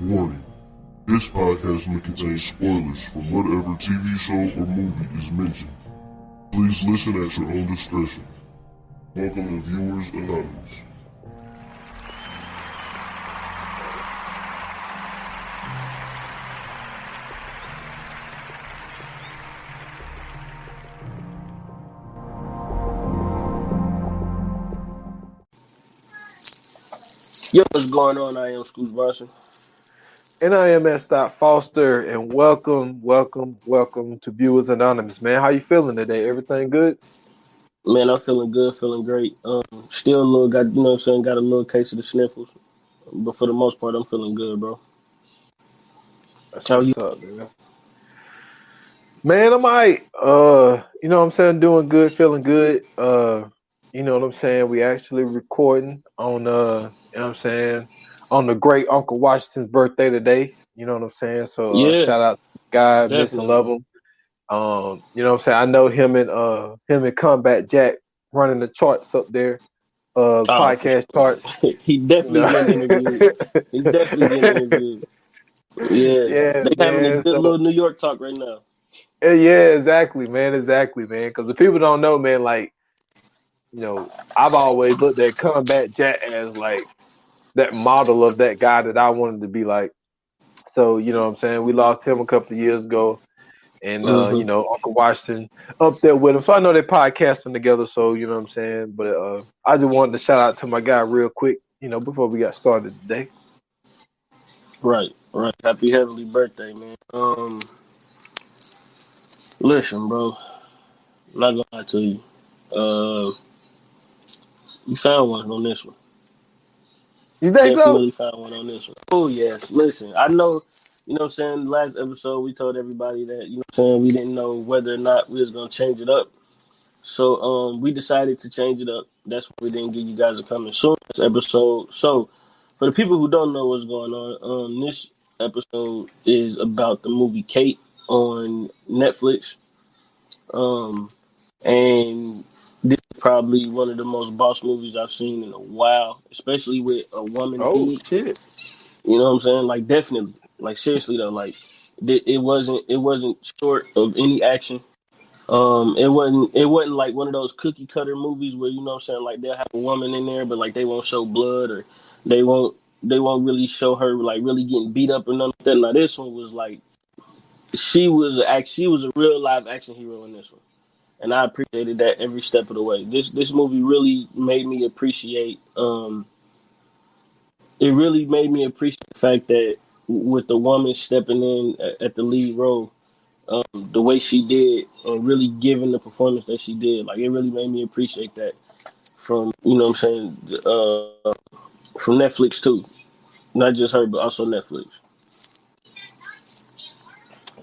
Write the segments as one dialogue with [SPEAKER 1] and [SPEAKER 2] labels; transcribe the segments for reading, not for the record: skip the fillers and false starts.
[SPEAKER 1] Warning: this podcast may contain spoilers from whatever TV show or movie is mentioned. Please listen at your own discretion. Welcome to Viewers Anonymous.
[SPEAKER 2] Yo, what's going on? I am Scoots Bronson.
[SPEAKER 3] And I am S. Foster, and welcome to Viewers Anonymous, man. How you feeling today? Everything good?
[SPEAKER 2] Man, I'm feeling good, feeling great. Still a little got, got a little case of the sniffles, but for the most part, I'm feeling good, bro.
[SPEAKER 3] That's what's up, man. Man, I'm alright. Doing good, feeling good. You know what I'm saying? We actually recording on on the great Uncle Washington's birthday today. You know what I'm saying? So shout out to the guy, miss and love him. You know what I'm saying? I know him and Combat Jack running the charts up there. Podcast charts.
[SPEAKER 2] He definitely getting interviewed. He's definitely getting interviewed. Yeah, they having a good little New York talk right now.
[SPEAKER 3] Yeah, exactly, man. Because the people don't know, man, like, you know, I've always looked at Combat Jack as like that model of that guy that I wanted to be like. So, you know what I'm saying? We lost him a couple of years ago. And, you know, Uncle Washington up there with him. So I know they're podcasting together. So, you know what I'm saying? But I just wanted to shout out to my guy real quick, you know, before we got started today.
[SPEAKER 2] Right. Happy heavenly birthday, man. Listen, bro. I'm not gonna lie to you. You found one on this one.
[SPEAKER 3] You think
[SPEAKER 2] Definitely found one on this one. Oh, yes. Listen, I know, you know what I'm saying, last episode we told everybody that, you know what I'm saying, we didn't know whether or not we was going to change it up. So we decided to change it up. That's why we didn't give you guys a coming soon episode. So for the people who don't know what's going on, this episode is about the movie Kate on Netflix. And this is probably one of the most boss movies I've seen in a while, especially with a woman lead.
[SPEAKER 3] Shit.
[SPEAKER 2] You know what I'm saying? Like, definitely. Like, seriously though, like it wasn't short of any action. It wasn't like one of those cookie cutter movies where, you know what I'm saying, like they'll have a woman in there, but like they won't show blood or they won't really show her like really getting beat up or nothing like that. Now this one was like she was a real live action hero in this one. And I appreciated that every step of the way. This movie really made me appreciate. It really made me appreciate the fact that with the woman stepping in at the lead role, the way she did, and really giving the performance that she did, like it really made me appreciate that. From, you know what I'm saying, from Netflix too, not just her but also Netflix.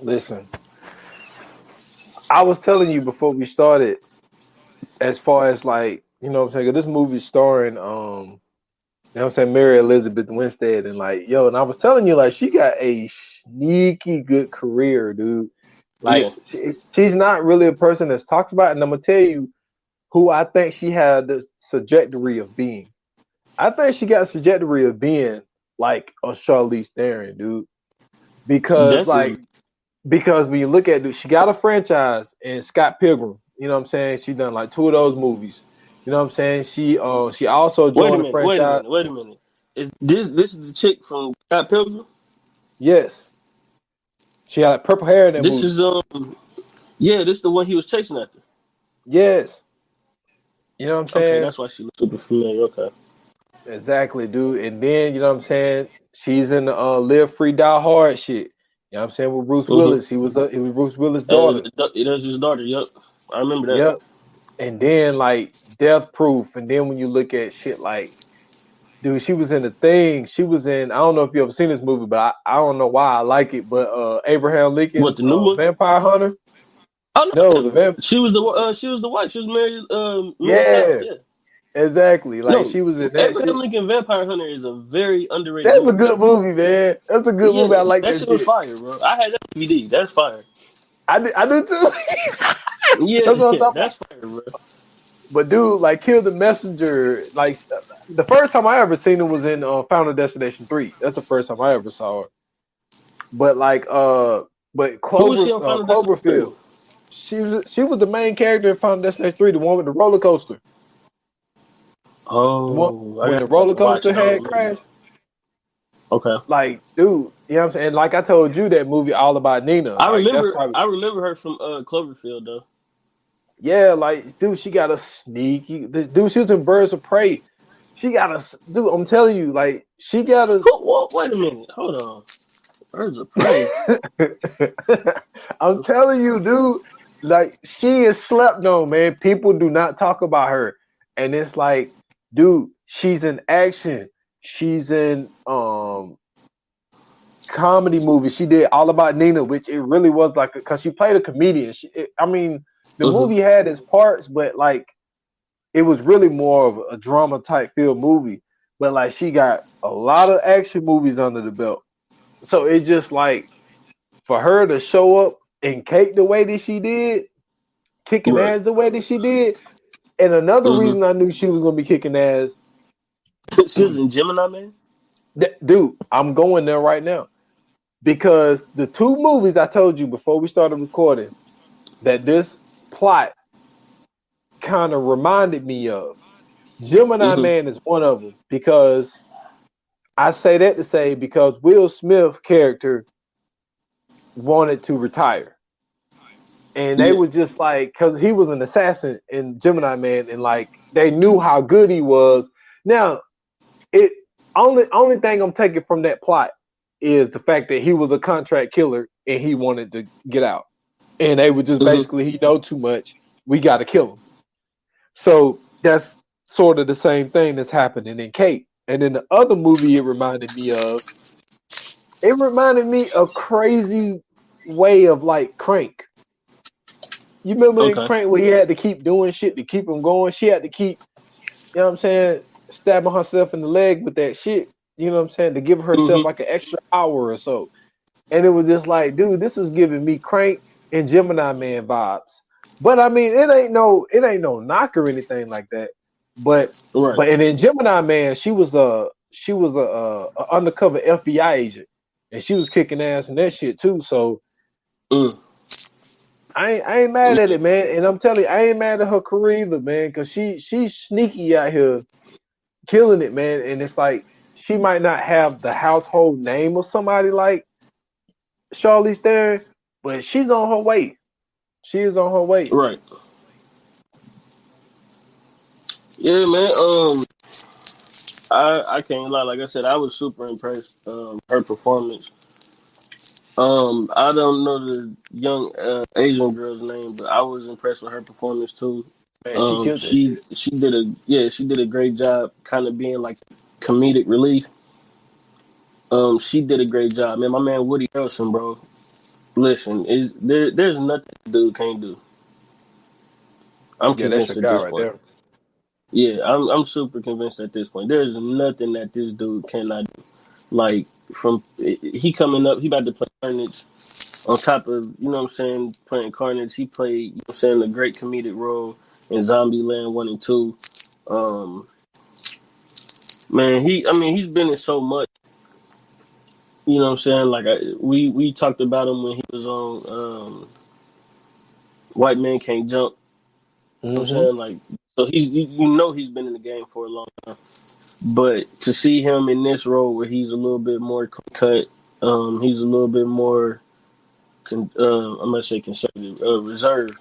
[SPEAKER 3] Listen. I was telling you before we started, as far as like, you know what I'm saying, 'cause this movie starring, you know what I'm saying, Mary Elizabeth Winstead, and like, yo, and I was telling you, like, she got a sneaky good career, dude. Like, she's not really a person that's talked about, and I'm gonna tell you who I think she had the trajectory of being. I think she got a trajectory of being like a Charlize Theron, dude, because
[SPEAKER 2] Definitely.
[SPEAKER 3] Because when you look at it, she got a franchise in Scott Pilgrim. You know what I'm saying? She done like 2 of those movies. You know what I'm saying? She also joined the franchise.
[SPEAKER 2] Wait a minute. Is this is the chick from Scott Pilgrim?
[SPEAKER 3] Yes. She had purple hair in that movie.
[SPEAKER 2] This is this is the one he was chasing after.
[SPEAKER 3] Yes. You know what I'm saying?
[SPEAKER 2] Okay, that's why she looks super familiar. Okay.
[SPEAKER 3] Exactly, dude. And then, you know what I'm saying? She's in the Live Free Die Hard shit. You know what I'm saying? With Bruce Willis. It was Bruce Willis' daughter.
[SPEAKER 2] It was his daughter, yep. I remember that.
[SPEAKER 3] Yep. And then like Death Proof. And then when you look at shit like, dude, she was in The Thing. She was in, I don't know if you ever seen this movie, but I don't know why I like it. But Abraham Lincoln,
[SPEAKER 2] what, the new one?
[SPEAKER 3] Vampire Hunter.
[SPEAKER 2] Oh no,
[SPEAKER 3] she was
[SPEAKER 2] the wife. She was married.
[SPEAKER 3] Yeah. Exactly. Like, she was in that
[SPEAKER 2] Abraham
[SPEAKER 3] shit.
[SPEAKER 2] Lincoln Vampire Hunter is a very underrated
[SPEAKER 3] That's movie. A good movie, man. That's a good movie. I like that shit.
[SPEAKER 2] That shit was fire, bro. I had that DVD. That's fire.
[SPEAKER 3] I do too.
[SPEAKER 2] Yeah, that's fire, bro.
[SPEAKER 3] But dude, like, Kill the Messenger. Like, the first time I ever seen it was in Final Destination 3. That's the first time I ever saw it. But like, but
[SPEAKER 2] Who was she on Final Destination 3?
[SPEAKER 3] Cloverfield. She was the main character in Final Destination 3, the one with the roller coaster. The one
[SPEAKER 2] Oh, I
[SPEAKER 3] when the
[SPEAKER 2] gotta
[SPEAKER 3] roller
[SPEAKER 2] watch
[SPEAKER 3] coaster
[SPEAKER 2] it. I don't
[SPEAKER 3] had
[SPEAKER 2] remember.
[SPEAKER 3] crashed.
[SPEAKER 2] Okay.
[SPEAKER 3] Like, dude, you know what I'm saying? Like I told you, that movie all about Nina.
[SPEAKER 2] I
[SPEAKER 3] Like, that's
[SPEAKER 2] remember
[SPEAKER 3] probably,
[SPEAKER 2] I remember her from Cloverfield though.
[SPEAKER 3] yeah. Like, dude, she got a sneaky. Dude, she was in Birds of Prey. She got a dude. I'm telling you, like, she got a.
[SPEAKER 2] Wait a minute. Hold on. Birds of Prey.
[SPEAKER 3] I'm telling you, dude. Like, she is slept on, man. People do not talk about her, and it's like, dude, she's in action. She's in comedy movie. She did All About Nina, which it really was like, because she played a comedian. I mean, the
[SPEAKER 2] Mm-hmm.
[SPEAKER 3] movie had its parts, but like, it was really more of a drama type feel movie. But like, she got a lot of action movies under the belt. So it just like, for her to show up and cake the way that she did, kicking
[SPEAKER 2] Right.
[SPEAKER 3] ass the way that she did. And another
[SPEAKER 2] Mm-hmm.
[SPEAKER 3] reason I knew she was gonna be kicking ass,
[SPEAKER 2] She was in Gemini Man.
[SPEAKER 3] dude, I'm going there right now. Because the two movies I told you before we started recording that this plot kind of reminded me of, Gemini
[SPEAKER 2] Mm-hmm.
[SPEAKER 3] Man is one of them. Because I say that to say, because Will Smith character wanted to retire. And they
[SPEAKER 2] Yeah.
[SPEAKER 3] were just like, because he was an assassin in Gemini Man, and like, they knew how good he was. Now, it only thing I'm taking from that plot is the fact that he was a contract killer and he wanted to get out. And they were just
[SPEAKER 2] Mm-hmm.
[SPEAKER 3] basically, he know too much, we got to kill him. So that's sort of the same thing that's happening in Kate. And then the other movie it reminded me of crazy way of like Crank. You remember in
[SPEAKER 2] Okay.
[SPEAKER 3] Crank where he had to keep doing shit to keep him going? She had to keep, you know what I'm saying, stabbing herself in the leg with that shit. You know what I'm saying? To give herself
[SPEAKER 2] Mm-hmm.
[SPEAKER 3] like an extra hour or so. And it was just like, dude, this is giving me Crank and Gemini Man vibes. But I mean, it ain't no knock or anything like that. But
[SPEAKER 2] Right.
[SPEAKER 3] and in Gemini Man, she was a undercover FBI agent, and she was kicking ass in that shit too. So
[SPEAKER 2] Mm.
[SPEAKER 3] I ain't mad at it, man. And I'm telling you, I ain't mad at her career either, man, because she's sneaky out here killing it, man. And it's like, she might not have the household name of somebody like Charlize Theron, but she's on her way. She is on her way.
[SPEAKER 2] Right. Yeah, man. I can't lie. Like I said, I was super impressed. Her performance. I don't know the young Asian girl's name, but I was impressed with her performance too.
[SPEAKER 3] Man, she killed that
[SPEAKER 2] She
[SPEAKER 3] shit.
[SPEAKER 2] she did a great job, kind of being like comedic relief. She did a great job, man. My man Woody Harrelson, bro. Listen, there's nothing this dude can't do. I'm
[SPEAKER 3] Yeah, that's your
[SPEAKER 2] convinced at
[SPEAKER 3] guy
[SPEAKER 2] this
[SPEAKER 3] right
[SPEAKER 2] point.
[SPEAKER 3] there.
[SPEAKER 2] Yeah, I'm super convinced at this point. There's nothing that this dude cannot do. Like from he coming up, he about to play Carnage. On top of, you know what I'm saying, playing Carnage, he played, you know what I'm saying, a great comedic role in Zombieland 1 and 2. Um, man, he's been in so much, you know what I'm saying? Like, we talked about him when he was on White Man Can't Jump, you know what I'm
[SPEAKER 3] Mm-hmm.
[SPEAKER 2] saying? Like, so you know he's been in the game for a long time. But to see him in this role where he's a little bit more cut, he's a little bit more, I'm going to say conservative, reserved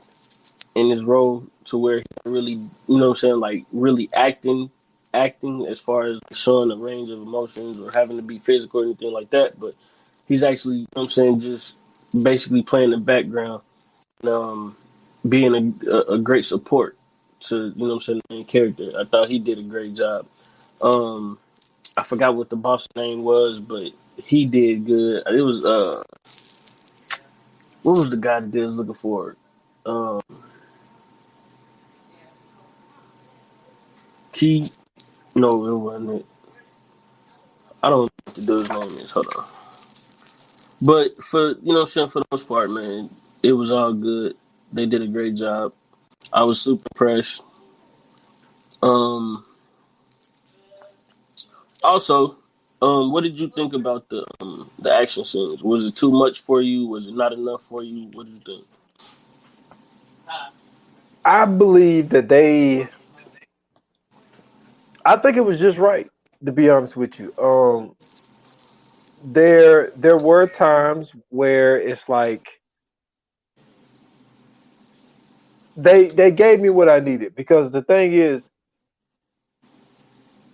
[SPEAKER 2] in his role to where he really, you know what I'm saying, like really acting as far as showing a range of emotions or having to be physical or anything like that. But he's actually, you know what I'm saying, just basically playing the background, and, being a great support to, you know what I'm saying, the main character. I thought he did a great job. Um, I forgot what the boss name was, but he did good. It was what was the guy that they was looking for? Um, Key? No, it wasn't it. I don't know what the dude's name is. Hold on. But for, you know what I'm saying, for the most part, man, it was all good. They did a great job. I was super impressed. Um, Also, what did you think about the action scenes? Was it too much for you? Was it not enough for you? What did you think?
[SPEAKER 3] I believe that I think it was just right, to be honest with you. There were times where it's like they gave me what I needed, because the thing is,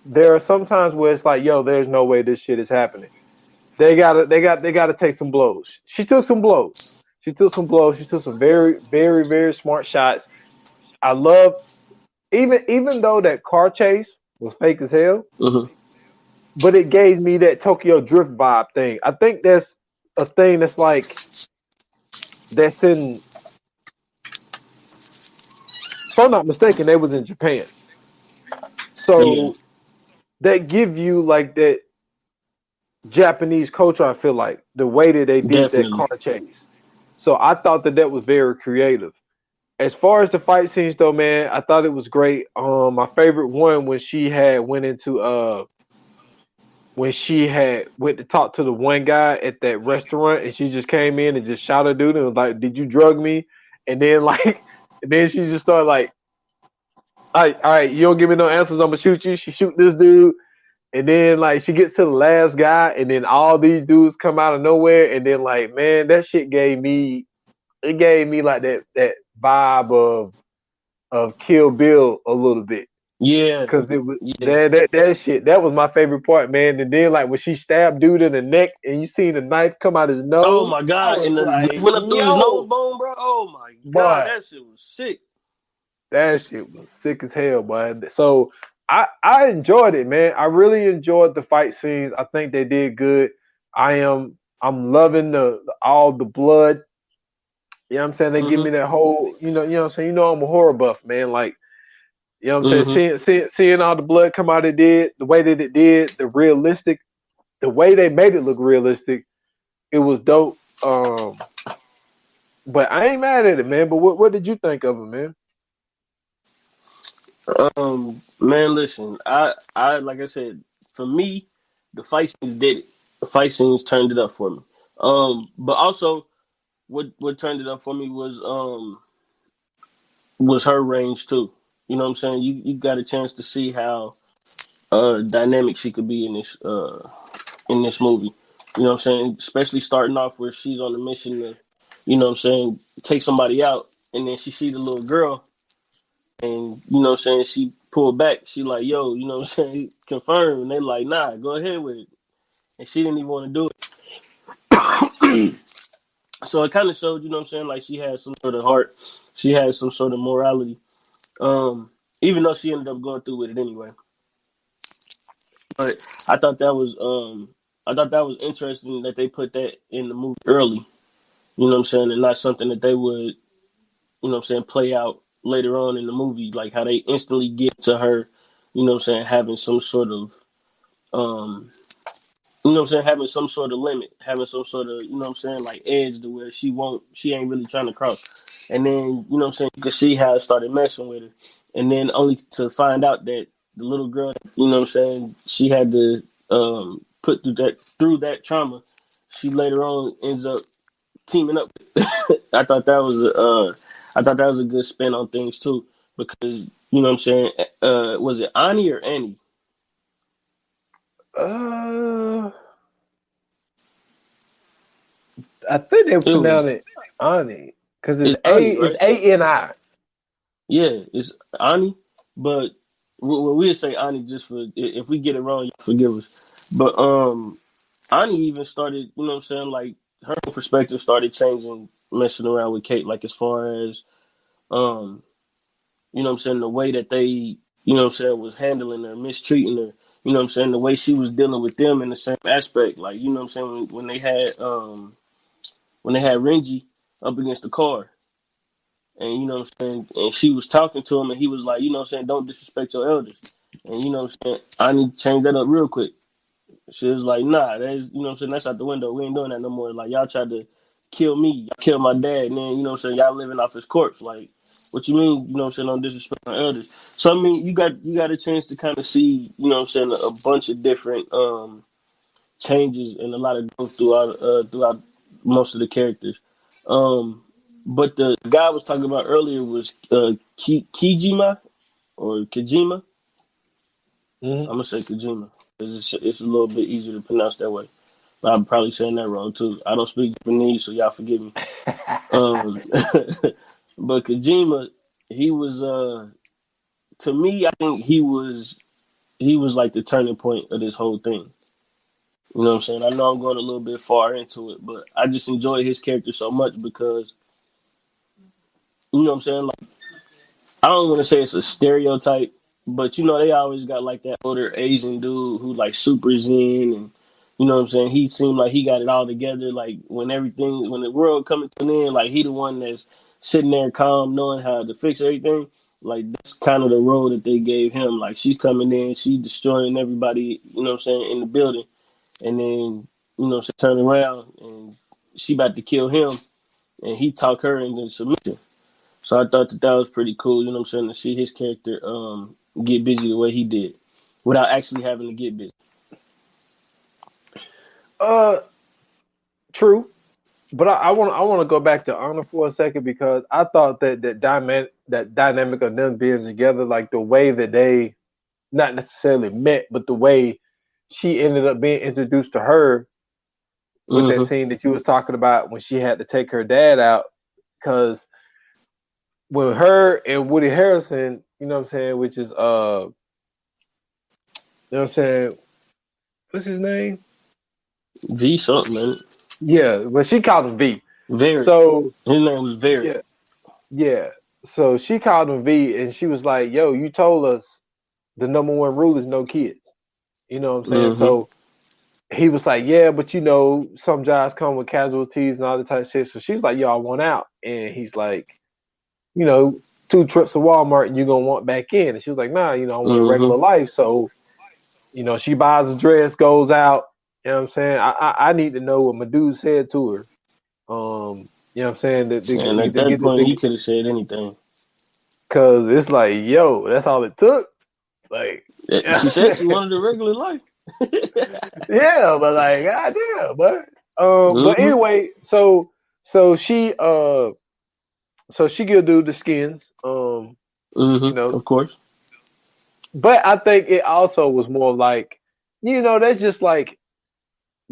[SPEAKER 3] there are some times where it's like, yo, there's no way this shit is happening. They gotta take some blows. She took some blows. She took some blows. She took some very, very, very smart shots. I love, even though that car chase was fake as hell,
[SPEAKER 2] Mm-hmm.
[SPEAKER 3] but it gave me that Tokyo Drift vibe thing. I think that's a thing that's like that's in. If I'm not mistaken, they was in Japan,
[SPEAKER 2] Yeah,
[SPEAKER 3] so that give you like that Japanese culture. I feel like the way that they did that
[SPEAKER 2] definitely.
[SPEAKER 3] car chase. So I thought that that was very creative. As far as the fight scenes though, man, I thought it was great. My favorite one when she had went into when she had went to talk to the one guy at that restaurant, and she just came in and just shot a dude and was like, "Did you drug me?" And then like, and then she just started like, all right, you don't give me no answers, I'm gonna shoot you." She shoot this dude, and then like she gets to the last guy, and then all these dudes come out of nowhere, and then like, man, that shit gave me like that vibe of Kill Bill a little bit.
[SPEAKER 2] Yeah,
[SPEAKER 3] Cause it was
[SPEAKER 2] yeah.
[SPEAKER 3] that shit. That was my favorite part, man. And then like when she stabbed dude in the neck and you seen the knife come out his
[SPEAKER 2] Oh
[SPEAKER 3] nose,
[SPEAKER 2] my
[SPEAKER 3] I
[SPEAKER 2] god!
[SPEAKER 3] was
[SPEAKER 2] And the knife
[SPEAKER 3] like,
[SPEAKER 2] went up through his nose
[SPEAKER 3] yo,
[SPEAKER 2] bone, bro. Oh my god,
[SPEAKER 3] boy,
[SPEAKER 2] that shit was sick.
[SPEAKER 3] that shit was sick as hell, boy. So I enjoyed it, man. I really enjoyed the fight scenes. I think they did good. I'm loving the all the blood. You know what I'm saying? They give me
[SPEAKER 2] Mm-hmm.
[SPEAKER 3] that whole, you know what I'm saying? You know I'm a horror buff, man. Like, you know what I'm saying?
[SPEAKER 2] Mm-hmm.
[SPEAKER 3] Seeing all the blood come out, it did the way that it did, the way they made it look realistic, it was dope. But I ain't mad at it, man. But what did you think of it, man?
[SPEAKER 2] Man, listen, I like I said, for me, the fight scenes did it. The fight scenes turned it up for me. But also, what turned it up for me was her range too. You know what I'm saying? You got a chance to see how dynamic she could be in this movie. You know what I'm saying? Especially starting off where she's on a mission to, you know what I'm saying, take somebody out, and then she see the little girl, and you know what I'm saying, she pulled back. She like, yo, you know what I'm saying, confirm. And they like, nah, go ahead with it. And she didn't even want to do it. So it kind of showed, you know what I'm saying, like she had some sort of heart. She had some sort of morality. Um, Even though she ended up going through with it anyway. But I thought that was interesting that they put that in the movie early. You know what I'm saying, and not something that they would, you know what I'm saying, play out later on in the movie, like how they instantly get to her, you know what I'm saying, having some sort of um you know what I'm saying, having some sort of limit, having some sort of, you know what I'm saying, like edge to where she ain't really trying to cross. And then, you know what I'm saying, you could see how it started messing with her. And then only to find out that the little girl, you know what I'm saying, she had to put through that trauma, she later on ends up teaming up. I thought that was I thought that was a good spin on things too. Because, you know what I'm saying, was it Annie or Annie?
[SPEAKER 3] Uh, I think they
[SPEAKER 2] It
[SPEAKER 3] pronounce
[SPEAKER 2] was
[SPEAKER 3] it Ani because
[SPEAKER 2] it's Annie,
[SPEAKER 3] It's
[SPEAKER 2] right?
[SPEAKER 3] ANI.
[SPEAKER 2] Yeah, it's Ani, but we'll say Ani just for if we get it wrong, you forgive us. But Ani even started, you know what I'm saying, like her perspective started changing, messing around with Kate, like as far as um, you know what I'm saying, the way that they, you know what I'm saying, was handling her, mistreating her, you know what I'm saying, the way she was dealing with them in the same aspect, like you know what I'm saying, when they had Renji up against the car. And you know what I'm saying? And she was talking to him and he was like, you know what I'm saying, don't disrespect your elders. And you know what I'm saying? I need to change that up real quick. She was like, nah, that's, you know what I'm saying, that's out the window. We ain't doing that no more. Like y'all tried to kill me, y'all kill my dad, and then, you know what I'm saying, y'all living off his corpse. Like, what you mean, you know what I'm saying, on disrespect my elders? So, I mean, you got a chance to kind of see, you know what I'm saying, a bunch of different changes and a lot of growth throughout most of the characters. But the guy I was talking about earlier was Kijima or Kojima. I'm gonna say Kojima because it's a little bit easier to pronounce that way. But I'm probably saying that wrong too. I don't speak Japanese, so y'all forgive me. But Kojima, he was to me, I think he was like the turning point of this whole thing. You know what I'm saying? I know I'm going a little bit far into it, but I just enjoy his character so much because, you know what I'm saying? Like, I don't want to say it's a stereotype, but you know, they always got like that older Asian dude who like super zen and, you know what I'm saying? He seemed like he got it all together. Like when the world coming to an end, like he the one that's sitting there calm, knowing how to fix everything. Like that's kind of the role that they gave him. Like she's coming in, she destroying everybody, you know what I'm saying, in the building. And then, you know, she turned around and she about to kill him and he talked her into submission. So I thought that was pretty cool, you know what I'm saying, to see his character get busy the way he did without actually having to get busy.
[SPEAKER 3] True. But I want to go back to Honor for a second because I thought that dynamic of them being together, like the way that they not necessarily met, but the way she ended up being introduced to her with that scene that you was talking about when she had to take her dad out, because when her and Woody Harrelson, you know what I'm saying, which is you know what I'm saying, what's his name?
[SPEAKER 2] V something, man.
[SPEAKER 3] Yeah, but she called him V.
[SPEAKER 2] Very.
[SPEAKER 3] So
[SPEAKER 2] His name was Very.
[SPEAKER 3] yeah, yeah. So she called him V, and she was like, "Yo, you told us the number one rule is no kids." You know what I'm saying? So he was like, "Yeah, but you know, some jobs come with casualties and all that type of shit." So she's like, "Yo, I want out," and he's like, "You know, 2 trips to Walmart and you're gonna want back in." And she was like, "Nah, you know, I want a regular life." So you know, she buys a dress, goes out. You know what I'm saying? I need to know what my dude said to her. You know what I'm saying?
[SPEAKER 2] And at that point, he could have said anything.
[SPEAKER 3] Cause it's like, yo, that's all it took. Like,
[SPEAKER 2] she said she wanted a regular life.
[SPEAKER 3] yeah, but like, goddamn, but anyway, so she could do the skins, you know,
[SPEAKER 2] of course.
[SPEAKER 3] but I think it also was more like, you know, that's just like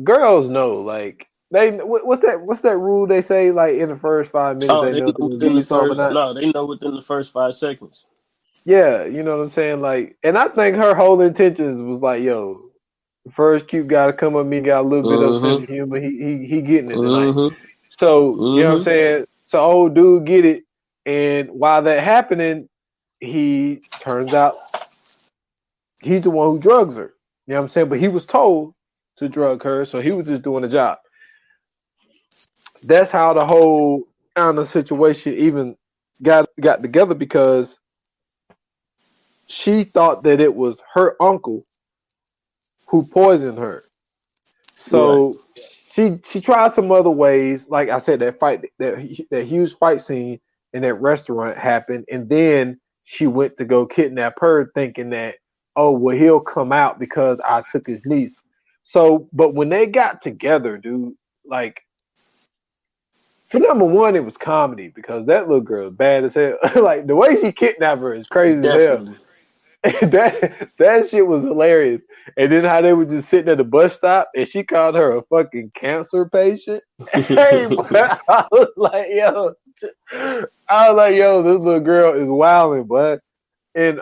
[SPEAKER 3] girls know, like what's that rule they say, like in the first 5 minutes they know they're gonna give you something or not.
[SPEAKER 2] No, they know within the first 5 seconds.
[SPEAKER 3] Yeah, you know what I'm saying, like, and I think her whole intentions was like, yo, first cute guy to come up me got a little bit of sense of humor. He getting it tonight. So you know what I'm saying. So old dude get it, and while that happening, he turns out he's the one who drugs her. You know what I'm saying. But he was told to drug her, so he was just doing the job. That's how the whole kind of situation even got together, because she thought that it was her uncle who poisoned her. So she tried some other ways. Like I said, that huge fight scene in that restaurant happened, and then she went to go kidnap her, thinking that, oh well, he'll come out because I took his niece. So, but when they got together, dude, like, for number one, it was comedy because that little girl is bad as hell. Like the way she kidnapped her is crazy as hell. that shit was hilarious. And then how they were just sitting at the bus stop and she called her a fucking cancer patient. Hey, I was like, yo, this little girl is wilding, bud. And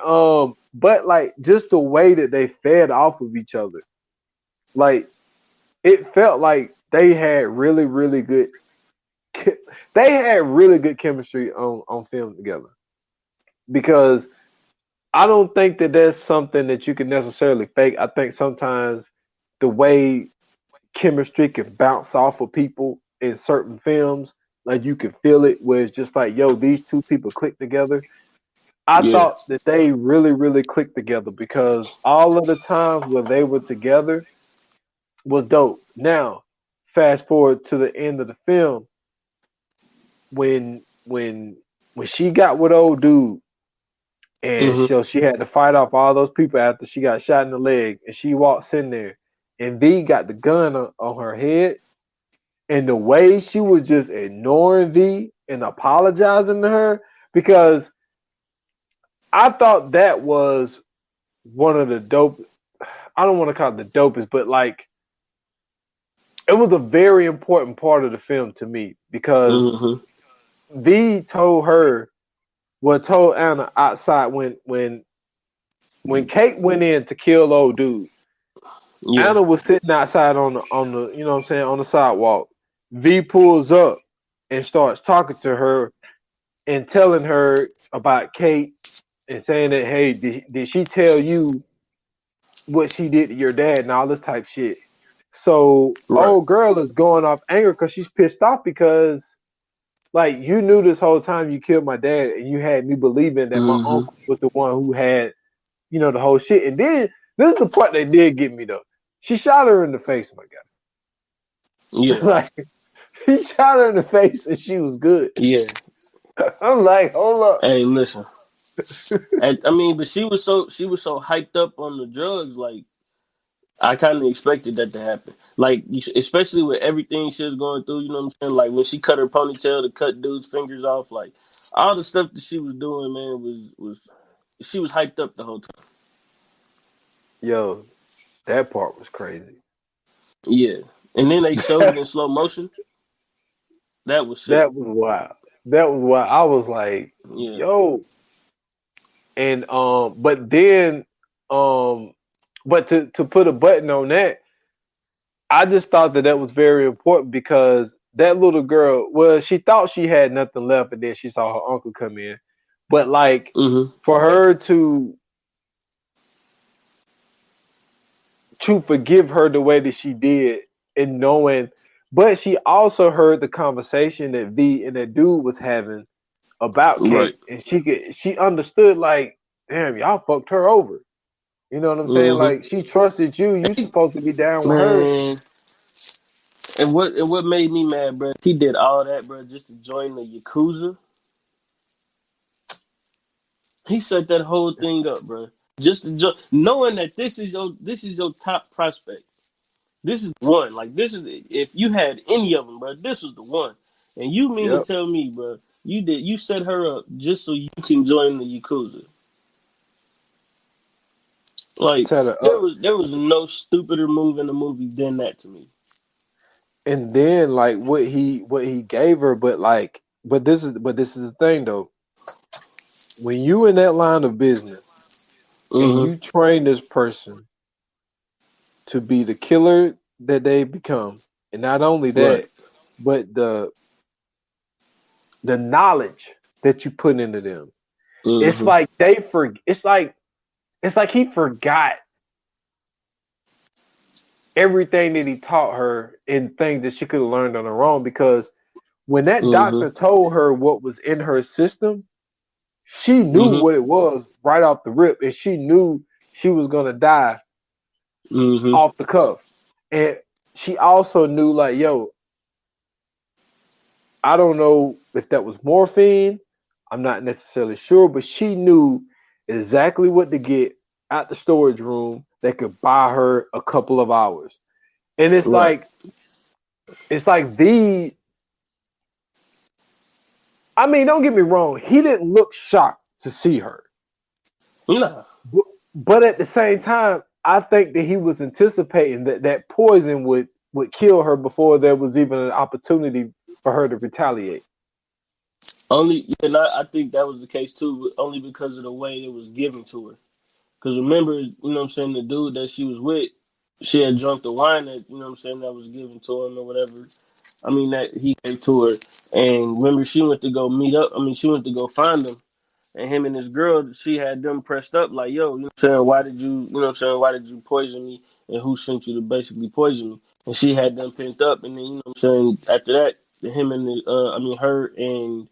[SPEAKER 3] but like just the way that they fed off of each other, like it felt like they had really, really good. They had really good chemistry on film together, because I don't think that that's something that you can necessarily fake. I think sometimes the way chemistry can bounce off of people in certain films, like you can feel it, where it's just like, yo, these two people click together. I thought that they really, really clicked together, because all of the times where they were together was dope. Now, fast forward to the end of the film, when she got with old dude, and
[SPEAKER 2] Mm-hmm.
[SPEAKER 3] so she had to fight off all those people after she got shot in the leg, and she walks in there, and V got the gun on her head, and the way she was just ignoring V and apologizing to her, because I thought that was one of the dope. I don't want to call it the dopest, but like it was a very important part of the film to me because
[SPEAKER 2] Mm-hmm.
[SPEAKER 3] V told her, well, told Anna outside when Kate went in to kill old dude.
[SPEAKER 2] Yeah.
[SPEAKER 3] Anna was sitting outside on the you know what I'm saying, on the sidewalk. V pulls up and starts talking to her and telling her about Kate and saying that, hey, did she tell you what she did to your dad and all this type shit? So
[SPEAKER 2] Right.
[SPEAKER 3] old girl is going off anger because she's pissed off because like you knew this whole time you killed my dad and you had me believing that my
[SPEAKER 2] Mm-hmm.
[SPEAKER 3] uncle was the one who had, you know, the whole shit. And then this is the part that did get me though. She shot her in the face, my guy.
[SPEAKER 2] Yeah.
[SPEAKER 3] Like he shot her in the face and she was good.
[SPEAKER 2] Yeah.
[SPEAKER 3] I'm like, hold up.
[SPEAKER 2] Hey, listen. I mean, but she was so hyped up on the drugs, like I kind of expected that to happen. Like, especially with everything she was going through, you know what I'm saying? Like, when she cut her ponytail to cut dude's fingers off, like, all the stuff that she was doing, man, was she was hyped up the whole time.
[SPEAKER 3] Yo, that part was crazy.
[SPEAKER 2] Yeah. And then they showed it in slow motion. That was sick.
[SPEAKER 3] That was wild. That was wild. I was like,
[SPEAKER 2] Yeah.
[SPEAKER 3] yo. And um but to put a button on that, I just thought that that was very important because that little girl, well, she thought she had nothing left, and then she saw her uncle come in. But like
[SPEAKER 2] Mm-hmm.
[SPEAKER 3] for her to forgive her the way that she did, and knowing, but she also heard the conversation that V and that dude was having about
[SPEAKER 2] Right.
[SPEAKER 3] Kate, and she understood like, damn, y'all fucked her over. You know what I'm saying?
[SPEAKER 2] Mm-hmm.
[SPEAKER 3] Like she trusted you. You supposed to be down with her.
[SPEAKER 2] Man. And what made me mad, bro? He did all that, bro, just to join the Yakuza. He set that whole thing up, bro. Just to knowing that this is your top prospect. This is one. Like this is if you had any of them, bro. This was the one. And you mean to
[SPEAKER 3] Yep.
[SPEAKER 2] tell me, bro? You set her up just so you can join the Yakuza. Like
[SPEAKER 3] Set her
[SPEAKER 2] there
[SPEAKER 3] up.
[SPEAKER 2] was there was no stupider move in the movie than that to me.
[SPEAKER 3] And then like what he gave her, but this is the thing though. When you in that line of business and
[SPEAKER 2] Mm-hmm.
[SPEAKER 3] you train this person to be the killer that they become, and not only
[SPEAKER 2] Right.
[SPEAKER 3] that, but the knowledge that you put into them. It's
[SPEAKER 2] Mm-hmm.
[SPEAKER 3] like it's like he forgot everything that he taught her and things that she could have learned on her own because when that
[SPEAKER 2] Mm-hmm.
[SPEAKER 3] doctor told her what was in her system, she knew
[SPEAKER 2] Mm-hmm.
[SPEAKER 3] what it was right off the rip, and she knew she was gonna die
[SPEAKER 2] Mm-hmm.
[SPEAKER 3] off the cuff. And she also knew, like, yo, I don't know if that was morphine. I'm not necessarily sure, but she knew exactly what to get at the storage room that could buy her a couple of hours. And
[SPEAKER 2] Right.
[SPEAKER 3] it's like the I mean, don't get me wrong, he didn't look shocked to see her.
[SPEAKER 2] Nah.
[SPEAKER 3] But at the same time, I think that he was anticipating that that poison would kill her before there was even an opportunity for her to retaliate.
[SPEAKER 2] Only, and I think that was the case too, only because of the way it was given to her. Because remember, you know what I'm saying, the dude that she was with, she had drunk the wine that, you know what I'm saying, that was given to him or whatever. I mean, that he gave to her. And remember, she went to go meet up. I mean, she went to go find him. And him and his girl, she had them pressed up like, yo, you know what I'm saying, you know what I'm saying, why did you poison me? And who sent you to basically poison me? And she had them pent up. And then, you know what I'm saying, after that, him and her and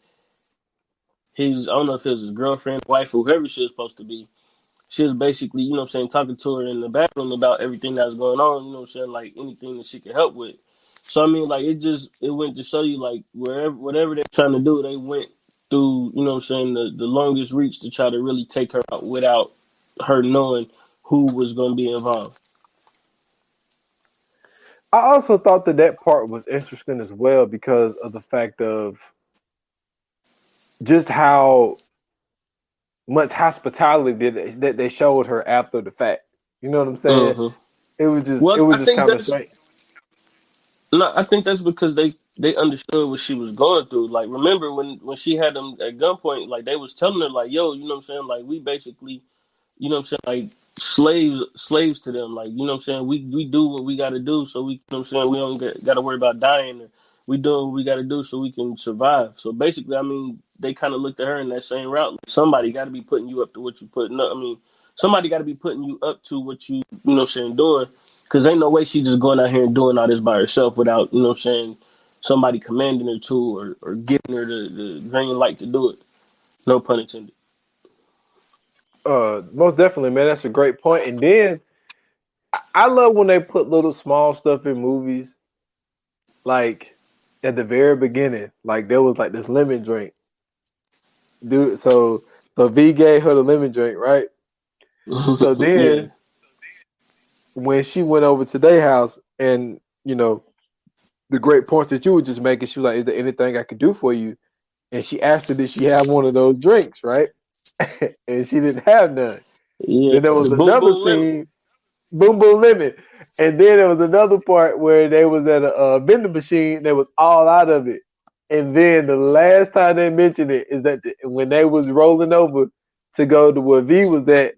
[SPEAKER 2] his, I don't know if it was his girlfriend, wife, whoever she was supposed to be. She was basically, you know what I'm saying, talking to her in the bathroom about everything that was going on, you know what I'm saying, like anything that she could help with. So I mean, like it went to show you like whatever they're trying to do, they went through. You know what I'm saying, the longest reach to try to really take her out without her knowing who was going to be involved.
[SPEAKER 3] I also thought that part was interesting as well because of the fact of just how much hospitality that they showed her after the fact. You know what I'm saying?
[SPEAKER 2] Mm-hmm.
[SPEAKER 3] It
[SPEAKER 2] Well,
[SPEAKER 3] was
[SPEAKER 2] I
[SPEAKER 3] just
[SPEAKER 2] think
[SPEAKER 3] kind of
[SPEAKER 2] that's
[SPEAKER 3] strange.
[SPEAKER 2] no, I think that's because they understood what she was going through. Like, remember when she had them at gunpoint, like they was telling her, like, yo, you know what I'm saying, like we basically, you know what I'm saying, like slaves to them. Like, you know what I'm saying, we do what we got to do, so we, you know what I'm saying, we don't got to worry about dying. Or we doing what we got to do so we can survive. So basically, I mean, they kind of looked at her in that same route. Like, somebody got to be putting you up to what you putting up. I mean, somebody got to be putting you up to what you know what I'm saying, doing. Because ain't no way she just going out here and doing all this by herself without, you know what I'm saying, somebody commanding her to or giving her the green light to do it. No pun intended.
[SPEAKER 3] Most definitely, man. That's a great point. And then I love when they put little small stuff in movies, like at the very beginning, like there was like this lemon drink, dude. So V gave her the lemon drink, right? So
[SPEAKER 2] Yeah.
[SPEAKER 3] then when she went over to their house, and the great points that you were just making, she was like, "Is there anything I could do for you?" And she asked her, "Did she have one of those drinks?" Right? And she didn't have none.
[SPEAKER 2] Yeah.
[SPEAKER 3] Then there was
[SPEAKER 2] The boom
[SPEAKER 3] another
[SPEAKER 2] boom lemon.
[SPEAKER 3] scene, boom boom lemon, and then there was another part where they was at a vending machine. They was all out of it. And then the last time they mentioned it is that when they was rolling over to go to where V was at,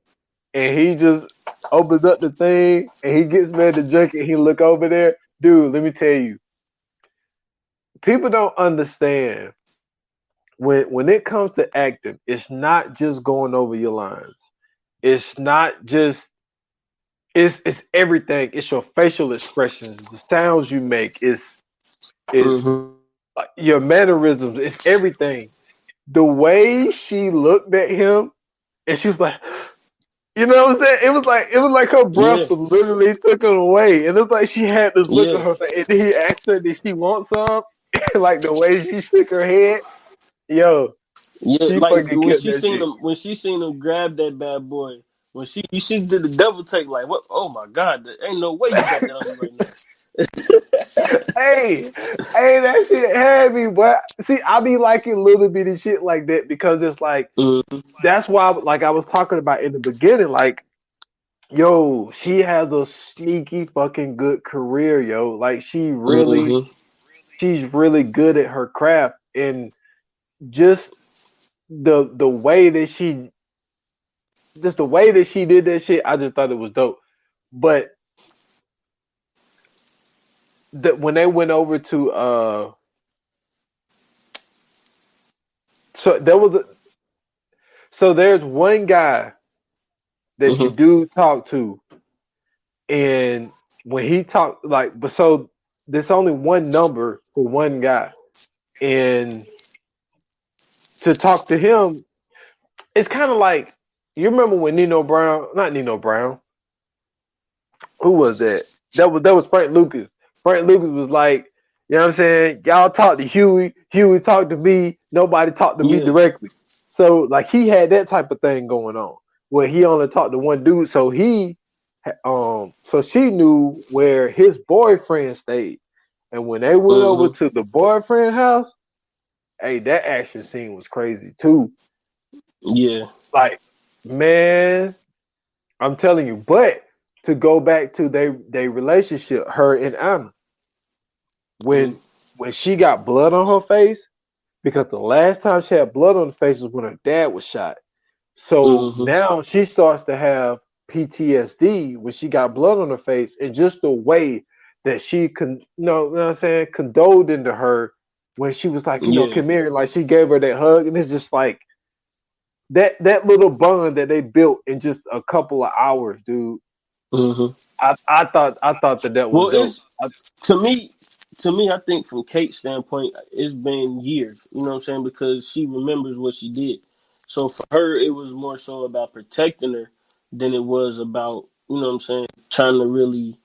[SPEAKER 3] and he just opens up the thing and he gets ready to drink it. He look over there, dude. Let me tell you, people don't understand when it comes to acting. It's not just going over your lines. It's not just it's everything. It's your facial expressions, the sounds you make. It's
[SPEAKER 2] Mm-hmm.
[SPEAKER 3] your mannerisms. It's everything. The way she looked at him and she was like, you know what I'm saying? It was like her breath
[SPEAKER 2] Yeah.
[SPEAKER 3] was literally taken away. And it's like she had this look on
[SPEAKER 2] Yeah.
[SPEAKER 3] her face. And then he asked her, did she want some? Like the way she shook her head. Yo,
[SPEAKER 2] Yeah.
[SPEAKER 3] she
[SPEAKER 2] Like
[SPEAKER 3] fucking killed that shit.
[SPEAKER 2] when she seen him grab that bad boy, when she did the double take, like, what, oh my God, there ain't no way you got that on you right now.
[SPEAKER 3] Hey, hey, that shit had me, but see, I be liking little bitty shit like that because it's like
[SPEAKER 2] Mm-hmm.
[SPEAKER 3] that's why like I was talking about in the beginning, like, yo, she has a sneaky fucking good career, yo. Like
[SPEAKER 2] Mm-hmm.
[SPEAKER 3] she's really good at her craft, and just the way that she just the way that she did that shit, I just thought it was dope. But when they went over to so there was a, so there's one guy that the
[SPEAKER 2] Mm-hmm.
[SPEAKER 3] dude talked to, and when he talked, like, but so there's only one number for one guy, and to talk to him, it's kind of like, you remember when Nino Brown, not Nino Brown, who was that? That was Frank Lucas. Frank Lucas was like, you know what I'm saying? Y'all talk to Huey, Huey talked to me, nobody talked to me
[SPEAKER 2] Yeah.
[SPEAKER 3] directly. So like he had that type of thing going on where he only talked to one dude. So so she knew where his boyfriend stayed. And when they went over
[SPEAKER 2] Mm-hmm.
[SPEAKER 3] to the boyfriend house, hey, that action scene was crazy too.
[SPEAKER 2] Yeah.
[SPEAKER 3] Like, man, I'm telling you. But to go back to their relationship, her and Anna, when
[SPEAKER 2] Mm-hmm.
[SPEAKER 3] when she got blood on her face, because the last time she had blood on her face was when her dad was shot. So
[SPEAKER 2] Mm-hmm.
[SPEAKER 3] now she starts to have PTSD when she got blood on her face, and just the way that she you know what I'm saying, condoled into her when she was like,
[SPEAKER 2] Yeah.
[SPEAKER 3] come here, like she gave her that hug, and it's just like that little bond that they built in just a couple of hours, dude.
[SPEAKER 2] Mm-hmm.
[SPEAKER 3] I thought that was
[SPEAKER 2] Well,
[SPEAKER 3] dope.
[SPEAKER 2] it's to me, I think from Kate's standpoint, it's been years. You know what I'm saying? Because she remembers what she did. So for her, it was more so about protecting her than it was about, you know what I'm saying, trying to really,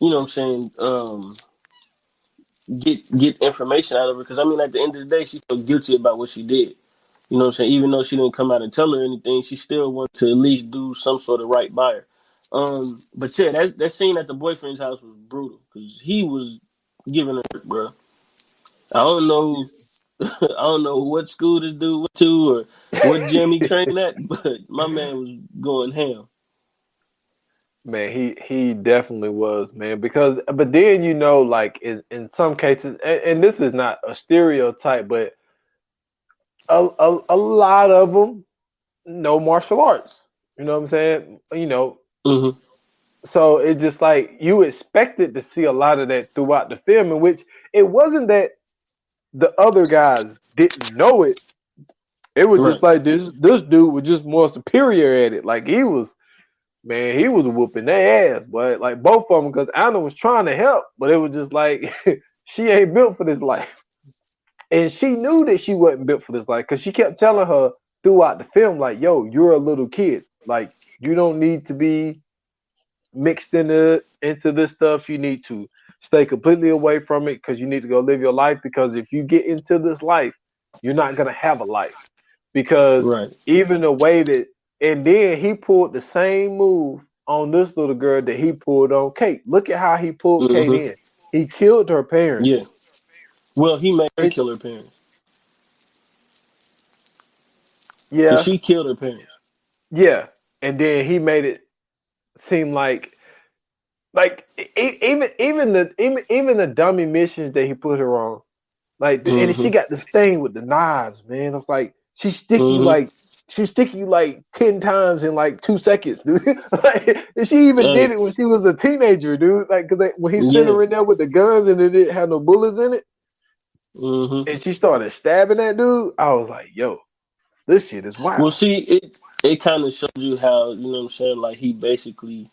[SPEAKER 2] you know what I'm saying, get information out of her. Because I mean, at the end of the day, she felt guilty about what she did. You know what I'm saying? Even though she didn't come out and tell her anything, she still wanted to at least do some sort of right by her. But yeah, that scene at the boyfriend's house was brutal because he was giving her, bro. I don't know, I don't know what school this dude went to or what gym he trained at, but my man was going ham.
[SPEAKER 3] Man, he definitely was, man. Because but then like in some cases, and this is not a stereotype, but a lot of them know martial arts. You know what I'm saying?
[SPEAKER 2] Hmm.
[SPEAKER 3] So it's just like you expected to see a lot of that throughout the film, in which it wasn't that the other guys didn't know it. It was
[SPEAKER 2] Right.
[SPEAKER 3] just like this dude was just more superior at it. Like he was whooping their ass, but like both of them, because Anna was trying to help, but it was just like she ain't built for this life, and she knew that she wasn't built for this life because she kept telling her throughout the film, like, "Yo, you're a little kid. Like, you don't need to be mixed into this stuff. You need to stay completely away from it because you need to go live your life. Because if you get into this life, you're not gonna have a life. Because
[SPEAKER 2] Right.
[SPEAKER 3] even the way that, and then he pulled the same move on this little girl that he pulled on Kate. Look at how he pulled Kate
[SPEAKER 2] Hmm.
[SPEAKER 3] in. He killed her parents.
[SPEAKER 2] Yeah. Well, he made her
[SPEAKER 3] It,
[SPEAKER 2] kill her parents because
[SPEAKER 3] yeah,
[SPEAKER 2] she killed her parents.
[SPEAKER 3] yeah, and then he made it seem like even the dummy missions that he put her on. Like, and
[SPEAKER 2] Hmm.
[SPEAKER 3] she got this thing with the knives, man. It's like
[SPEAKER 2] Hmm.
[SPEAKER 3] she stick you like 10 times in like 2 seconds, dude. Like, and she even
[SPEAKER 2] Hey.
[SPEAKER 3] did it when she was a teenager, dude. Like, cause when he sent
[SPEAKER 2] Yeah.
[SPEAKER 3] her in there with the guns and it didn't have no bullets in it,
[SPEAKER 2] Hmm.
[SPEAKER 3] and she started stabbing that dude, I was like, yo, this shit is
[SPEAKER 2] Well,
[SPEAKER 3] wild.
[SPEAKER 2] see, it kind of shows you how, you know what I'm saying, like he basically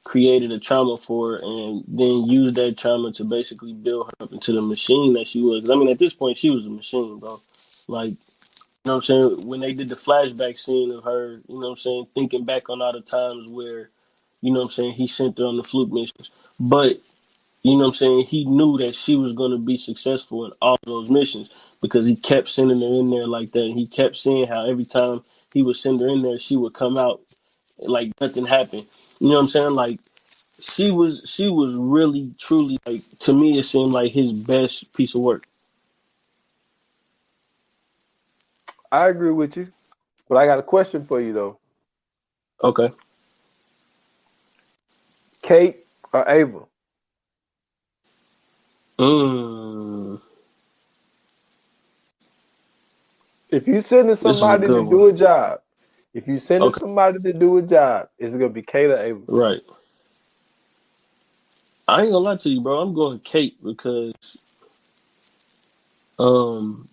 [SPEAKER 2] created a trauma for her and then used that trauma to basically build her up into the machine that she was. I mean, at this point, she was a machine, bro. Like, you know what I'm saying? When they did the flashback scene of her, you know what I'm saying, thinking back on all the times where, you know what I'm saying, he sent her on the fluke missions. But you know what I'm saying? He knew that she was going to be successful in all those missions because he kept sending her in there like that. And he kept seeing how every time he would send her in there, she would come out like nothing happened. You know what I'm saying? Like she was really truly like to me it seemed like his best piece of work.
[SPEAKER 3] I agree with you, but I got a question for you though.
[SPEAKER 2] Okay.
[SPEAKER 3] Kate or Ava?
[SPEAKER 2] Mm,
[SPEAKER 3] If you sending
[SPEAKER 2] this is a
[SPEAKER 3] somebody to
[SPEAKER 2] good one.
[SPEAKER 3] do a job, if you sending
[SPEAKER 2] Okay.
[SPEAKER 3] somebody to do a job, is it gonna be Kate or Ava?
[SPEAKER 2] Right. I ain't gonna lie to you, bro. I'm going Kate because um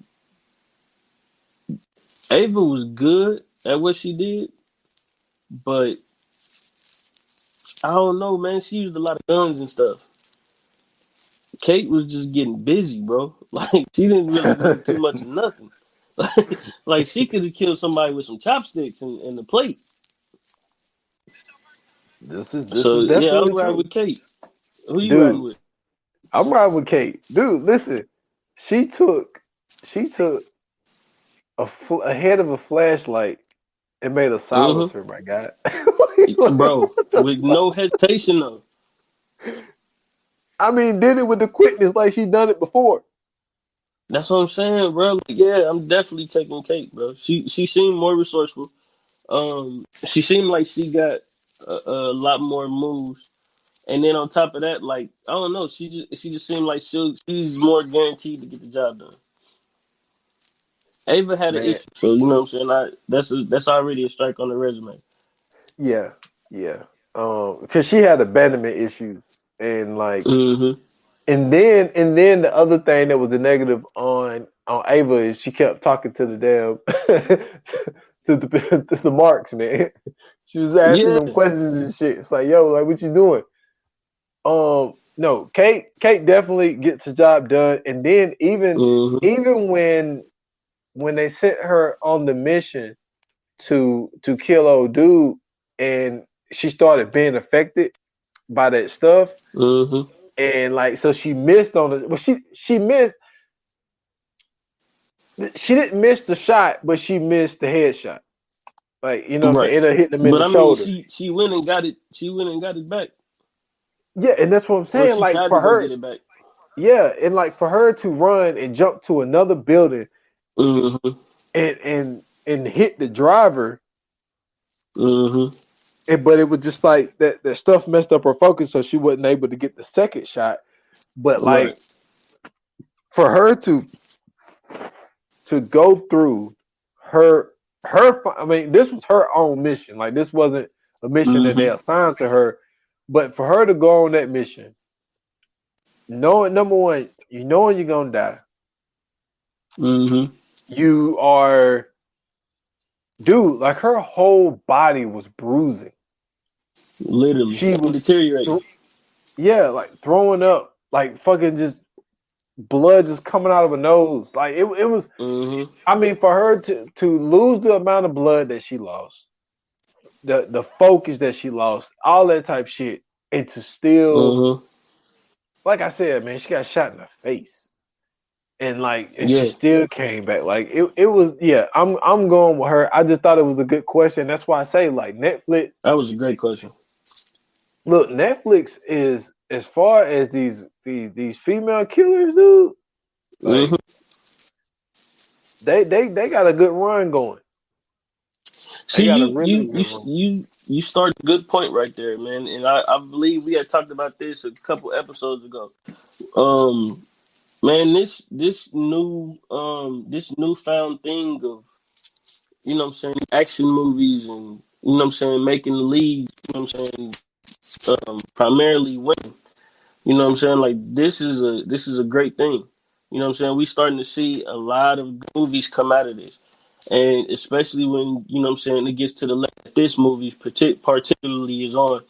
[SPEAKER 2] Ava was good at what she did, but I don't know, man. She used a lot of guns and stuff. Kate was just getting busy, bro. Like she didn't really need too much of nothing. Like she could have killed somebody with some chopsticks and the plate.
[SPEAKER 3] This is
[SPEAKER 2] So yeah,
[SPEAKER 3] definitely
[SPEAKER 2] I'm riding
[SPEAKER 3] true,
[SPEAKER 2] with Kate. Who you riding
[SPEAKER 3] dude.
[SPEAKER 2] with?
[SPEAKER 3] I'm riding with Kate, dude. Listen, she took she took a head of a flashlight and made a
[SPEAKER 2] Mm-hmm.
[SPEAKER 3] silencer. My God,
[SPEAKER 2] Bro,
[SPEAKER 3] what the
[SPEAKER 2] with
[SPEAKER 3] fuck?
[SPEAKER 2] no hesitation though.
[SPEAKER 3] I mean, did it with the quickness like she done it before.
[SPEAKER 2] That's what I'm saying, bro. Like, yeah, I'm definitely taking Kate, bro. She seemed more resourceful. She seemed like she got a lot more moves. And then on top of that, like I don't know, she just seemed like she's more guaranteed to get the job done. Ava had an
[SPEAKER 3] Man,
[SPEAKER 2] issue, so you know what I'm saying. That's already a strike on the resume.
[SPEAKER 3] yeah, yeah. Because she had abandonment issues, and like,
[SPEAKER 2] Mm-hmm.
[SPEAKER 3] and then the other thing that was a negative on Ava is she kept talking to the damn to the marks, man. She was asking
[SPEAKER 2] Yeah.
[SPEAKER 3] them questions and shit. It's like, yo, like, what you doing? No, Kate definitely gets the job done, and then
[SPEAKER 2] Mm-hmm.
[SPEAKER 3] even when they sent her on the mission to kill old dude, and she started being affected by that stuff,
[SPEAKER 2] Mm-hmm.
[SPEAKER 3] and like so she missed on it. Well, she missed. She didn't miss the shot, but she missed the headshot. Like you know, what I'm
[SPEAKER 2] Right.
[SPEAKER 3] saying, it hit him in
[SPEAKER 2] But
[SPEAKER 3] the
[SPEAKER 2] I mean,
[SPEAKER 3] shoulder.
[SPEAKER 2] she went and got it. She went and got it back,
[SPEAKER 3] Yeah, and that's what I'm
[SPEAKER 2] or
[SPEAKER 3] saying.
[SPEAKER 2] she
[SPEAKER 3] Like
[SPEAKER 2] tried to
[SPEAKER 3] for
[SPEAKER 2] go
[SPEAKER 3] her,
[SPEAKER 2] get it back.
[SPEAKER 3] yeah, and like for her to run and jump to another building
[SPEAKER 2] Mm-hmm.
[SPEAKER 3] and hit the driver,
[SPEAKER 2] Mm-hmm.
[SPEAKER 3] but it was just like that stuff messed up her focus, so she wasn't able to get the second shot. But
[SPEAKER 2] Right.
[SPEAKER 3] like for her to go through her I mean, this was her own mission. Like this wasn't a mission that they
[SPEAKER 2] Mm-hmm.
[SPEAKER 3] assigned to her, but for her to go on that mission, knowing number one, you knowing you're gonna die,
[SPEAKER 2] Mm-hmm.
[SPEAKER 3] you are, dude. Like her whole body was bruising.
[SPEAKER 2] Literally,
[SPEAKER 3] She
[SPEAKER 2] and
[SPEAKER 3] was,
[SPEAKER 2] deteriorating.
[SPEAKER 3] yeah, like throwing up, like fucking just blood just coming out of her nose. Like it was.
[SPEAKER 2] Mm-hmm.
[SPEAKER 3] I mean, for her to lose the amount of blood that she lost, the focus that she lost, all that type shit, and to still,
[SPEAKER 2] Mm-hmm.
[SPEAKER 3] like I said, man, she got shot in the face, and she
[SPEAKER 2] Yeah,
[SPEAKER 3] still came back. Like it was, yeah. I'm going with her. I just thought it was a good question. That's why I say like Netflix.
[SPEAKER 2] that was a great question.
[SPEAKER 3] Look, Netflix is as far as these female killers, dude.
[SPEAKER 2] Mm-hmm.
[SPEAKER 3] Like they got a good run going. They
[SPEAKER 2] See,
[SPEAKER 3] got a
[SPEAKER 2] you
[SPEAKER 3] really
[SPEAKER 2] you
[SPEAKER 3] good
[SPEAKER 2] you
[SPEAKER 3] run.
[SPEAKER 2] you started a good point right there, man. And I believe we had talked about this a couple episodes ago. Um, Man, this newfound thing of, what I'm saying, action movies, and, what I'm saying, making the lead, what I'm saying, primarily women. What I'm saying? Like, this is a great thing. What I'm saying? We starting to see a lot of movies come out of this. And especially when, what I'm saying, it gets to the left, this movie particularly is on,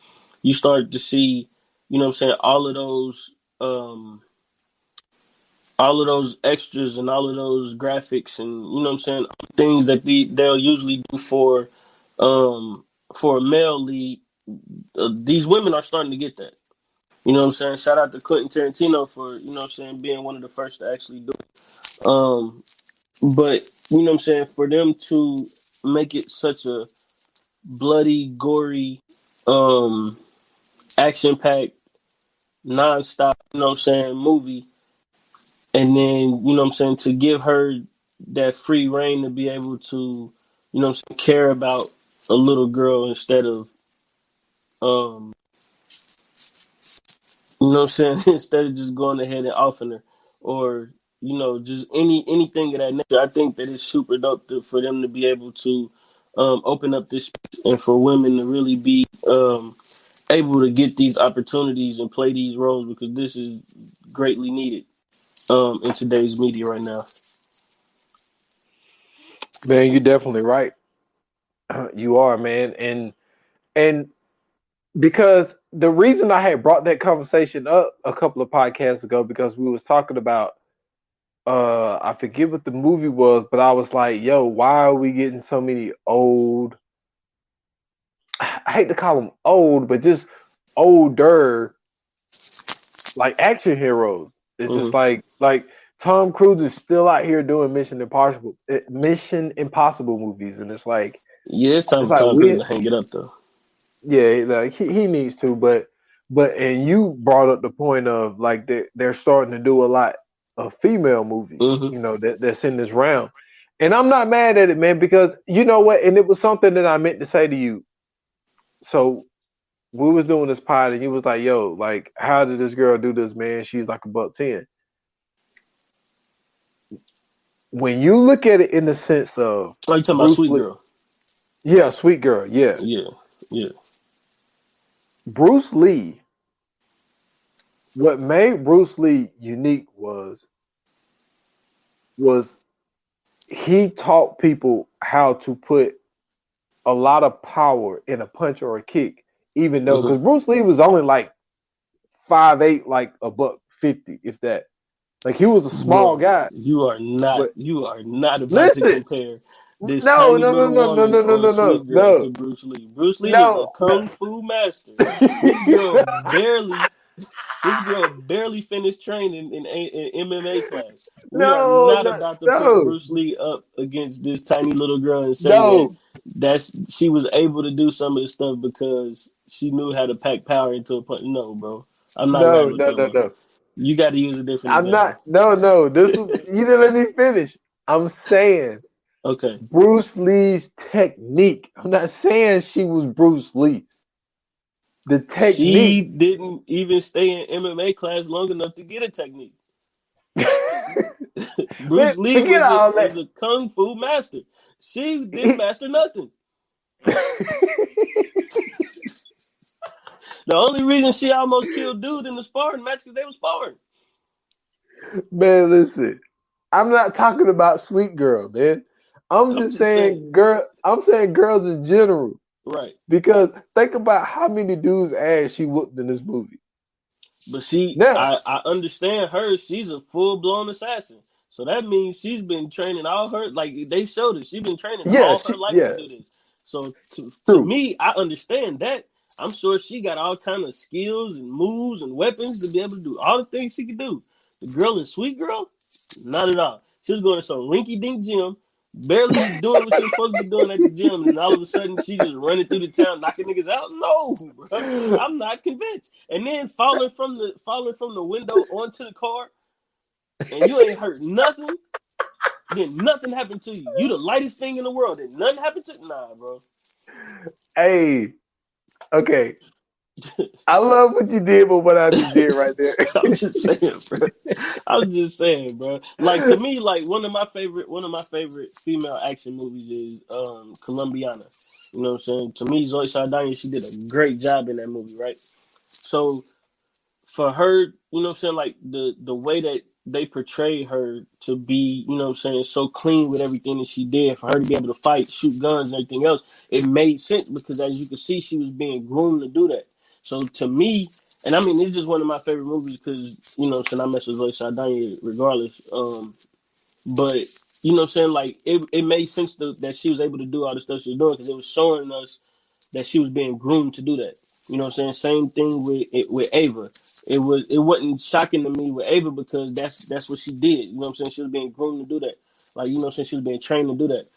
[SPEAKER 2] you start to see, what I'm saying, all of those extras and all of those graphics, and, what I'm saying, things that they'll usually do for a male lead. These women are starting to get that. What I'm saying? Shout out to Quentin Tarantino for, what I'm saying, being one of the first to actually do it. But, what I'm saying, for them to make it such a bloody, gory, um, action packed, nonstop, what I'm saying, movie, and then, what I'm saying, to give her that free reign to be able to, what I'm saying, care about a little girl instead of, um, what I'm saying, instead of just going ahead and offing her, or, just anything of that nature. I think that it's super dope for them to be able to, open up this space, and for women to really be, able to get these opportunities and play these roles, because this is greatly needed, in today's media right now.
[SPEAKER 3] Man, you're definitely right. You are, man, and because the reason I had brought that conversation up a couple of podcasts ago because we was talking about I forget what the movie was, but I was like, yo, why are we getting so many old, I hate to call them old, but just older like action heroes. It's just
[SPEAKER 2] Hmm.
[SPEAKER 3] like Tom Cruise is still out here doing Mission Impossible movies, and
[SPEAKER 2] Yeah, it's time
[SPEAKER 3] it's
[SPEAKER 2] for
[SPEAKER 3] like
[SPEAKER 2] Tom Cruise
[SPEAKER 3] we,
[SPEAKER 2] to hang it up, though.
[SPEAKER 3] yeah, like he needs to, but and you brought up the point of like they're starting to do a lot of female movies,
[SPEAKER 2] Hmm.
[SPEAKER 3] that's in this round, and I'm not mad at it, man, because you know what, and it was something that I meant to say to you. So we was doing this pod, and he was like, "Yo, like, how did this girl do this, man? She's like a buck 10." When you look at it in the sense of
[SPEAKER 2] Oh, you talking about
[SPEAKER 3] Bruce
[SPEAKER 2] Sweet
[SPEAKER 3] Lee,
[SPEAKER 2] Girl?
[SPEAKER 3] yeah, sweet girl, yeah,
[SPEAKER 2] Yeah, yeah.
[SPEAKER 3] Bruce Lee. What made Bruce Lee unique was he taught people how to put a lot of power in a punch or a kick, even though
[SPEAKER 2] Hmm.
[SPEAKER 3] because Bruce Lee was only like 5'8", like a buck 50, if that. Like he was a small
[SPEAKER 2] Bro,
[SPEAKER 3] guy,
[SPEAKER 2] you are not
[SPEAKER 3] but
[SPEAKER 2] you are not about to
[SPEAKER 3] listen,
[SPEAKER 2] compare this
[SPEAKER 3] no,
[SPEAKER 2] tiny
[SPEAKER 3] no, no,
[SPEAKER 2] little
[SPEAKER 3] no, no,
[SPEAKER 2] woman
[SPEAKER 3] no, no,
[SPEAKER 2] on
[SPEAKER 3] no, no,
[SPEAKER 2] Sweet Girl
[SPEAKER 3] no,
[SPEAKER 2] to Bruce Lee. Bruce Lee was a
[SPEAKER 3] no, no.
[SPEAKER 2] kung fu master. This girl barely. This girl barely finished training in MMA class. We are
[SPEAKER 3] No,
[SPEAKER 2] not
[SPEAKER 3] no,
[SPEAKER 2] about to put
[SPEAKER 3] no,
[SPEAKER 2] Bruce Lee up against this tiny little girl and say that
[SPEAKER 3] no,
[SPEAKER 2] she was able to do some of this stuff because she knew how to pack power into a punch. No, bro, I'm not
[SPEAKER 3] no,
[SPEAKER 2] riding with
[SPEAKER 3] no,
[SPEAKER 2] your
[SPEAKER 3] no,
[SPEAKER 2] luck.
[SPEAKER 3] no.
[SPEAKER 2] You got to use a different
[SPEAKER 3] I'm not.
[SPEAKER 2] example.
[SPEAKER 3] No, no. This was. You didn't let me finish. I'm saying
[SPEAKER 2] Okay.
[SPEAKER 3] Bruce Lee's technique. I'm not saying she was Bruce Lee. The
[SPEAKER 2] She
[SPEAKER 3] technique.
[SPEAKER 2] didn't even stay in MMA class long enough to get a technique.
[SPEAKER 3] Man,
[SPEAKER 2] Bruce Lee
[SPEAKER 3] forget all
[SPEAKER 2] was
[SPEAKER 3] that.
[SPEAKER 2] a kung fu master. She didn't master nothing. The only reason she almost killed dude in the sparring match because they were sparring.
[SPEAKER 3] Man, listen. I'm not talking about Sweet Girl, man. I'm
[SPEAKER 2] I'm
[SPEAKER 3] just
[SPEAKER 2] just saying,
[SPEAKER 3] saying girl. I'm saying girls in general.
[SPEAKER 2] right?
[SPEAKER 3] Because think about how many dudes' ass she whooped in this movie.
[SPEAKER 2] But
[SPEAKER 3] Now,
[SPEAKER 2] I understand her. She's a full blown assassin. So that means she's been training all her, like they showed us, she's been training
[SPEAKER 3] yeah,
[SPEAKER 2] all her life to
[SPEAKER 3] yeah,
[SPEAKER 2] do this. So to
[SPEAKER 3] true.
[SPEAKER 2] me, I understand that. I'm sure she got all kind of skills and moves and weapons to be able to do all the things she could do. The girl in Sweet Girl, not at all. She was going to some rinky dink gym, barely doing what she was supposed to be doing at the gym, and all of a sudden she just running through the town knocking niggas out. No, bro, I'm not convinced. And then falling from the window onto the car, and you ain't hurt nothing. Then nothing happened to you. You the lightest thing in the world. Then nothing happened to nah, bro.
[SPEAKER 3] Hey, okay. I love what you did, but what I just did right there.
[SPEAKER 2] I'm just saying, bro. I'm just saying, bro. Like to me, like one of my favorite female action movies is Colombiana. You know what I'm saying? To me, Zoe Saldana, she did a great job in that movie, right? So for her, you know what I'm saying, like the way that they portray her to be, you know what I'm saying, so clean with everything that she did, for her to be able to fight, shoot guns and everything else, it made sense because as you can see, she was being groomed to do that. So to me, and I mean, it's just one of my favorite movies because, you know what I'm saying, I mess with Zoe Saldana regardless. But, you know what I'm saying, like, it made sense that she was able to do all the stuff she was doing because it was showing us that she was being groomed to do that. You know what I'm saying? Same thing with Ava. It wasn't shocking to me with Ava because that's what she did. You know what I'm saying? She was being groomed to do that. Like, you know what I'm saying? She was being trained to do that.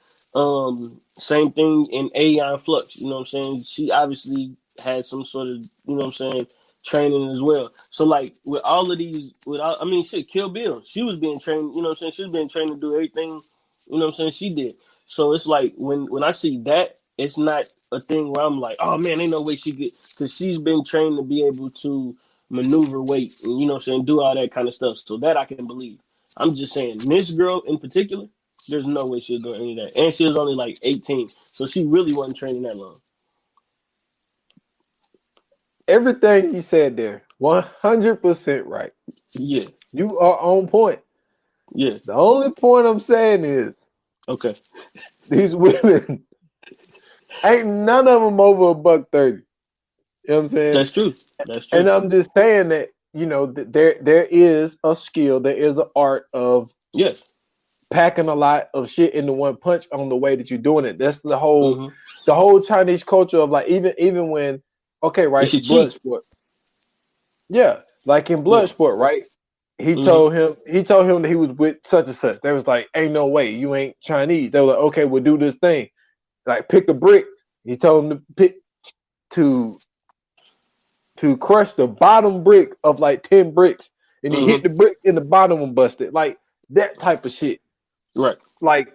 [SPEAKER 2] Same thing in Aeon Flux. You know what I'm saying? She obviously had some sort of, you know what I'm saying, training as well. So like with all of these, I mean, shit, Kill Bill, she was being trained. You know what I'm saying? She was being trained to do everything. You know what I'm saying? She did. So it's like when I see that, it's not a thing where I'm like, oh man, ain't no way she could, because she's been trained to be able to maneuver weight and, you know what I'm saying, do all that kind of stuff. So that I can believe. I'm just saying, this girl in particular, there's no way she was doing any of that. And she was only like 18. So she really wasn't training that long.
[SPEAKER 3] Everything you said there, 100% right.
[SPEAKER 2] Yeah.
[SPEAKER 3] You are on point.
[SPEAKER 2] Yeah.
[SPEAKER 3] The only point I'm saying is
[SPEAKER 2] Okay.
[SPEAKER 3] these women ain't none of them over $130. You know what I'm saying?
[SPEAKER 2] That's true. That's true.
[SPEAKER 3] And I'm just saying that, you know, there is a skill, there is an art of
[SPEAKER 2] Yes.
[SPEAKER 3] packing a lot of shit into one punch on the way that you're doing it. That's
[SPEAKER 2] Mm-hmm.
[SPEAKER 3] the whole Chinese culture of like even when okay,
[SPEAKER 2] It's
[SPEAKER 3] right,
[SPEAKER 2] your
[SPEAKER 3] blood
[SPEAKER 2] cheat.
[SPEAKER 3] sport. Yeah, like in
[SPEAKER 2] Yeah.
[SPEAKER 3] blood sport, right? He
[SPEAKER 2] Mm-hmm.
[SPEAKER 3] told him that he was with such and such. They was like, ain't no way, you ain't Chinese. They were like, okay, we'll do this thing. Like pick a brick. He told him to pick to crush the bottom brick of like 10 bricks. And he hit
[SPEAKER 2] Mm-hmm.
[SPEAKER 3] the brick in the bottom and busted. Like that type of shit.
[SPEAKER 2] Right.
[SPEAKER 3] Like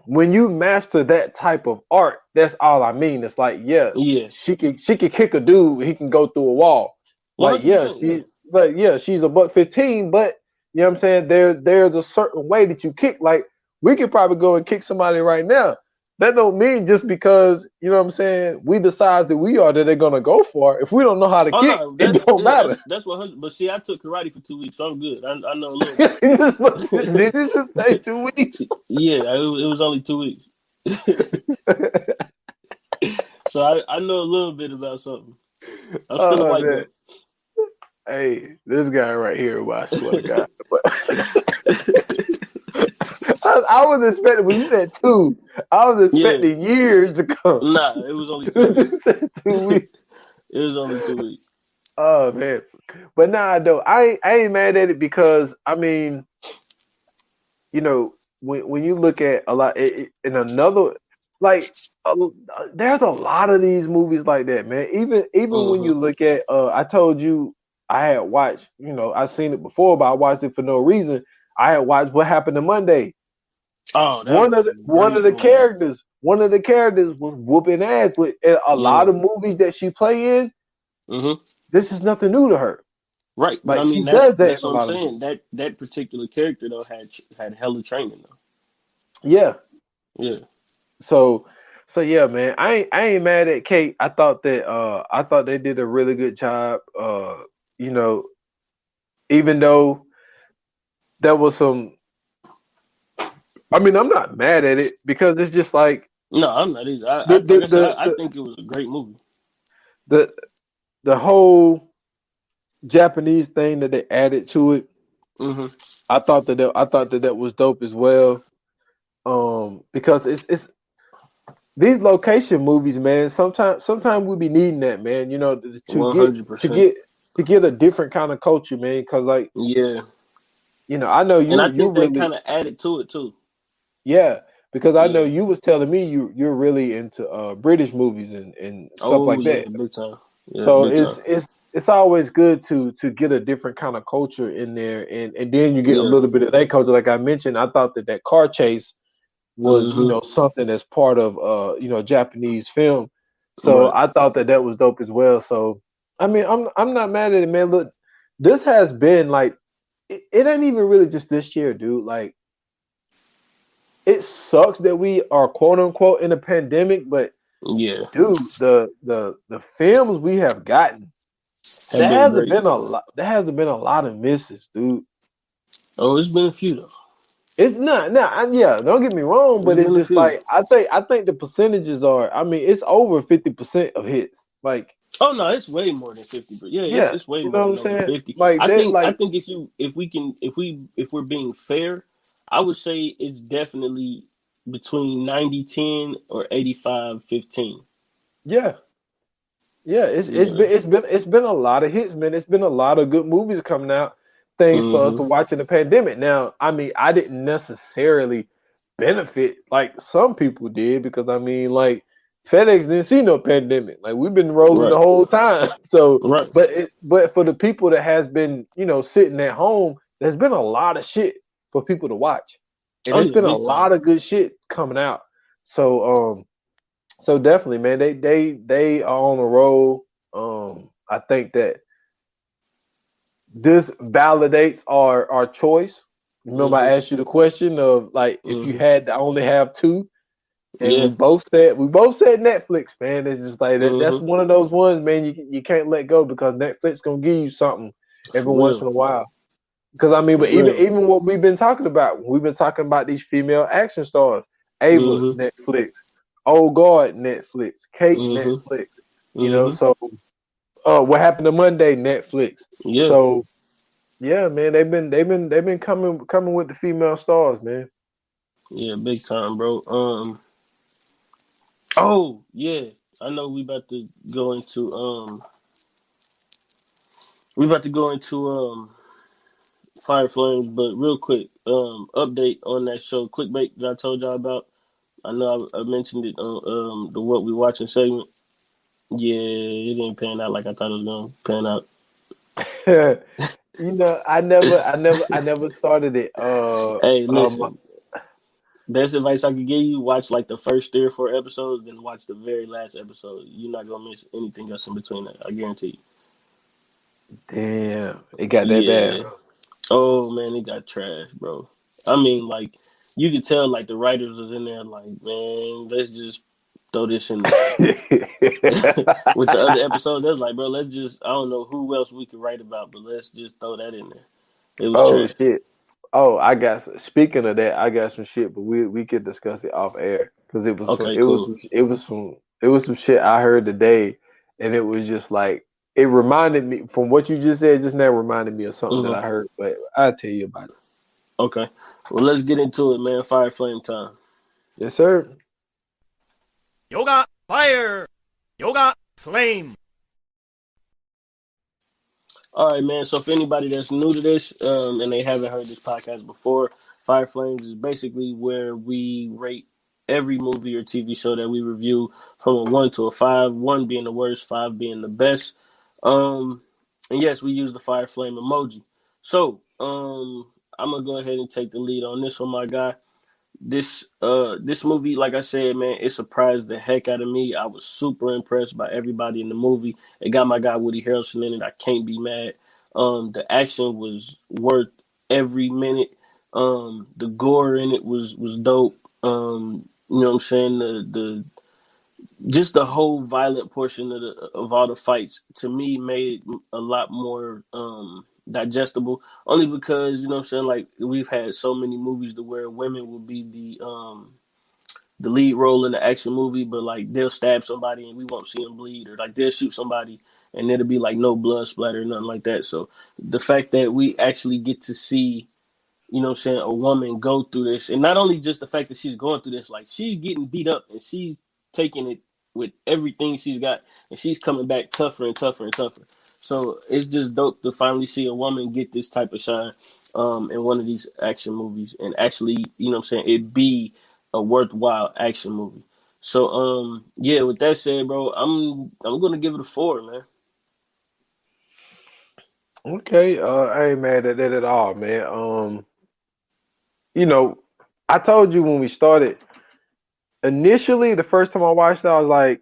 [SPEAKER 3] when you master that type of art, that's all I mean. It's like, yeah,
[SPEAKER 2] Yeah.
[SPEAKER 3] she can kick a dude, he can go through a wall. Like, yeah,
[SPEAKER 2] 100%. Yeah.
[SPEAKER 3] she's a $115, but you know what I'm saying? There's a certain way that you kick. Like, we could probably go and kick somebody right now. That don't mean just because, you know what I'm saying, we decide that we are that they're gonna go for it. If we don't know how to
[SPEAKER 2] Oh
[SPEAKER 3] kick,
[SPEAKER 2] no,
[SPEAKER 3] it don't matter.
[SPEAKER 2] that's 100. But see, I took karate for 2 weeks, so I'm good. I know a little bit.
[SPEAKER 3] Did you just say 2 weeks?
[SPEAKER 2] Yeah, it was only 2 weeks. So I know a little bit about something. I'm still a
[SPEAKER 3] Oh
[SPEAKER 2] white
[SPEAKER 3] man.
[SPEAKER 2] belt.
[SPEAKER 3] Hey, this guy right here, well, I swear to God. I was expecting when you said two, I was
[SPEAKER 2] Yeah.
[SPEAKER 3] expecting years to come.
[SPEAKER 2] Nah, it was only 2 weeks.
[SPEAKER 3] You said 2 weeks.
[SPEAKER 2] It was only 2 weeks.
[SPEAKER 3] Oh man, but nah, though I ain't mad at it because I mean, when you look at a lot in another like there's a lot of these movies like that, man. Even when you
[SPEAKER 2] Mm-hmm.
[SPEAKER 3] look at I told you I had watched, I seen it before, but I watched it for no reason. I had watched What Happened to Monday.
[SPEAKER 2] Oh, that
[SPEAKER 3] One
[SPEAKER 2] was
[SPEAKER 3] of
[SPEAKER 2] a
[SPEAKER 3] one of
[SPEAKER 2] great
[SPEAKER 3] the
[SPEAKER 2] movie.
[SPEAKER 3] characters was whooping ass with a lot
[SPEAKER 2] Yeah.
[SPEAKER 3] of movies that she play in.
[SPEAKER 2] Mm-hmm.
[SPEAKER 3] This is nothing new to her.
[SPEAKER 2] Right, but I
[SPEAKER 3] Like she
[SPEAKER 2] mean that's
[SPEAKER 3] does that in
[SPEAKER 2] that's
[SPEAKER 3] a
[SPEAKER 2] what I'm
[SPEAKER 3] lot of
[SPEAKER 2] saying.
[SPEAKER 3] movies.
[SPEAKER 2] That particular character though had hella training though.
[SPEAKER 3] Yeah.
[SPEAKER 2] Yeah.
[SPEAKER 3] So yeah, man. I ain't mad at Kate. I thought they did a really good job. You know, even though there was some I mean, I'm not mad at it because it's just like
[SPEAKER 2] No, I'm not either.
[SPEAKER 3] the
[SPEAKER 2] Like
[SPEAKER 3] the
[SPEAKER 2] I said,
[SPEAKER 3] the
[SPEAKER 2] I
[SPEAKER 3] the
[SPEAKER 2] think it was a great movie.
[SPEAKER 3] the, the whole Japanese thing that they added to it.
[SPEAKER 2] Mm-hmm.
[SPEAKER 3] I thought that was dope as well. Because it's these location movies, man. Sometimes we be needing that, man. To get
[SPEAKER 2] 100%.
[SPEAKER 3] to get a different kind of culture, man. Because like
[SPEAKER 2] Yeah,
[SPEAKER 3] I know
[SPEAKER 2] and I
[SPEAKER 3] you
[SPEAKER 2] think that
[SPEAKER 3] really
[SPEAKER 2] kind of added to it too.
[SPEAKER 3] yeah. Because I know
[SPEAKER 2] Yeah.
[SPEAKER 3] you was telling me you're really into British movies and stuff
[SPEAKER 2] Oh
[SPEAKER 3] like
[SPEAKER 2] yeah,
[SPEAKER 3] that.
[SPEAKER 2] big time. Yeah,
[SPEAKER 3] So
[SPEAKER 2] big time.
[SPEAKER 3] it's always good to get a different kind of culture in there, and then you get a
[SPEAKER 2] Yeah.
[SPEAKER 3] little bit of that culture. Like I mentioned, I thought that car chase was
[SPEAKER 2] Mm-hmm.
[SPEAKER 3] something that's part of Japanese film. So
[SPEAKER 2] Right.
[SPEAKER 3] I thought that was dope as well. So I mean, I'm not mad at it, man. Look, this has been like it ain't even really just this year, dude. Like it sucks that we are quote unquote in a pandemic, but
[SPEAKER 2] Yeah,
[SPEAKER 3] dude, the films we have gotten,
[SPEAKER 2] have been great.
[SPEAKER 3] there hasn't been a lot of misses, dude.
[SPEAKER 2] Oh, it's been a few though.
[SPEAKER 3] It's not now. Yeah, don't get me wrong, but
[SPEAKER 2] It's
[SPEAKER 3] it's
[SPEAKER 2] been a
[SPEAKER 3] just
[SPEAKER 2] few.
[SPEAKER 3] like I think the percentages are. I mean, it's over 50% of hits. Like,
[SPEAKER 2] Oh no, it's way more than 50. But yeah,
[SPEAKER 3] yeah,
[SPEAKER 2] it's way
[SPEAKER 3] you know
[SPEAKER 2] more
[SPEAKER 3] what
[SPEAKER 2] than
[SPEAKER 3] I'm
[SPEAKER 2] over
[SPEAKER 3] saying?
[SPEAKER 2] 50.
[SPEAKER 3] Like that.
[SPEAKER 2] I
[SPEAKER 3] Like,
[SPEAKER 2] think if we're being fair, I would say it's definitely between 90-10 or 85-15.
[SPEAKER 3] yeah, yeah.
[SPEAKER 2] Yeah.
[SPEAKER 3] It's been a lot of hits, man. It's been a lot of good movies coming out. Things for us
[SPEAKER 2] Mm-hmm.
[SPEAKER 3] to watch in the pandemic. Now, I mean, I didn't necessarily benefit like some people did because I mean, like FedEx didn't see no pandemic. Like we've been rolling the
[SPEAKER 2] Right.
[SPEAKER 3] whole time. So,
[SPEAKER 2] Right.
[SPEAKER 3] but for the people that has been sitting at home, there's been a lot of shit for people to watch, and
[SPEAKER 2] Oh
[SPEAKER 3] it's
[SPEAKER 2] yeah,
[SPEAKER 3] been a
[SPEAKER 2] big time.
[SPEAKER 3] lot of good shit coming out. So so definitely, man, they are on a roll. I think that this validates our choice. Remember, I
[SPEAKER 2] Mm-hmm.
[SPEAKER 3] asked you the question of like if you
[SPEAKER 2] Mm-hmm.
[SPEAKER 3] had to only have two, and
[SPEAKER 2] Yeah.
[SPEAKER 3] we both said Netflix, man. It's just like that's
[SPEAKER 2] Mm-hmm.
[SPEAKER 3] one of those ones, man. You can't let go because Netflix gonna give you something every
[SPEAKER 2] For
[SPEAKER 3] once
[SPEAKER 2] real.
[SPEAKER 3] in a while. Because I mean,
[SPEAKER 2] For
[SPEAKER 3] but
[SPEAKER 2] real.
[SPEAKER 3] even what we've been talking about, we've been talking about these female action stars. Ava
[SPEAKER 2] Mm-hmm.
[SPEAKER 3] Netflix, Old Guard Netflix, Kate
[SPEAKER 2] Mm-hmm.
[SPEAKER 3] Netflix.
[SPEAKER 2] Mm-hmm.
[SPEAKER 3] So What Happened to Monday Netflix.
[SPEAKER 2] Yeah.
[SPEAKER 3] So yeah, man, they've been coming with the female stars, man.
[SPEAKER 2] Yeah, big time, bro. Oh, yeah. I know we about to go into Fire Flames, but real quick, update on that show Clickbait that I told y'all about. I know I mentioned it on the What We Watching segment. Yeah, it didn't pan out like I thought it was gonna pan out.
[SPEAKER 3] I never started it.
[SPEAKER 2] Hey, listen, best advice I could give you: watch like the first 3 or 4 episodes, then watch the very last episode. You're not gonna miss anything else in between that. I guarantee
[SPEAKER 3] Damn, it got
[SPEAKER 2] you.
[SPEAKER 3] that bad.
[SPEAKER 2] Yeah. Oh man, it got trash, bro. I mean, like you could tell, like the writers was in there, like, man, let's just throw this in there. With the other episodes, that's like, bro, let's just I don't know who else we could write about, but let's just throw that in there. It was
[SPEAKER 3] Oh
[SPEAKER 2] trash.
[SPEAKER 3] shit. Oh, speaking of that, I got some shit, but we could discuss it off air because
[SPEAKER 2] Okay, cool.
[SPEAKER 3] it was some shit I heard today, and it was just like it reminded me from what you just said just now reminded me of something that I
[SPEAKER 2] Hmm.
[SPEAKER 3] heard, but I'll tell you about it.
[SPEAKER 2] Okay. Well, let's get into it, man. Fire flame time.
[SPEAKER 3] Yes, sir.
[SPEAKER 4] Yoga fire. Yoga flame.
[SPEAKER 2] All right, man. So for anybody that's new to this, and they haven't heard this podcast before, Fire Flames is basically where we rate every movie or TV show that we review from a 1 to a 5. 1 being the worst, 5 being the best. Um, and yes, we use the fire flame emoji. So, I'm gonna go ahead and take the lead on this one, my guy. This movie, like I said, man, it surprised the heck out of me. I was super impressed by everybody in the movie. It got my guy Woody Harrelson in it. I can't be mad. The action was worth every minute. The gore in it was dope. You know what I'm saying? The just the whole violent portion of all the fights to me made it a lot more digestible. Only because you know what I'm saying, like we've had so many movies to where women will be the lead role in the action movie, but like they'll stab somebody and we won't see them bleed, or like they'll shoot somebody and it'll be like no blood splatter or nothing like that. So the fact that we actually get to see, you know what I'm saying, a woman go through this, and not only just the fact that she's going through this, like she's getting beat up and she's taking it with everything she's got, and she's coming back tougher and tougher and tougher. So it's just dope to finally see a woman get this type of shine in one of these action movies, and actually, you know what I'm saying, it be a worthwhile action movie. So yeah, with that said, bro, I'm gonna give it a 4, man.
[SPEAKER 3] Okay, I ain't mad at that at all, man. You know, I told you when we started. Initially, the first time I watched it, I was like,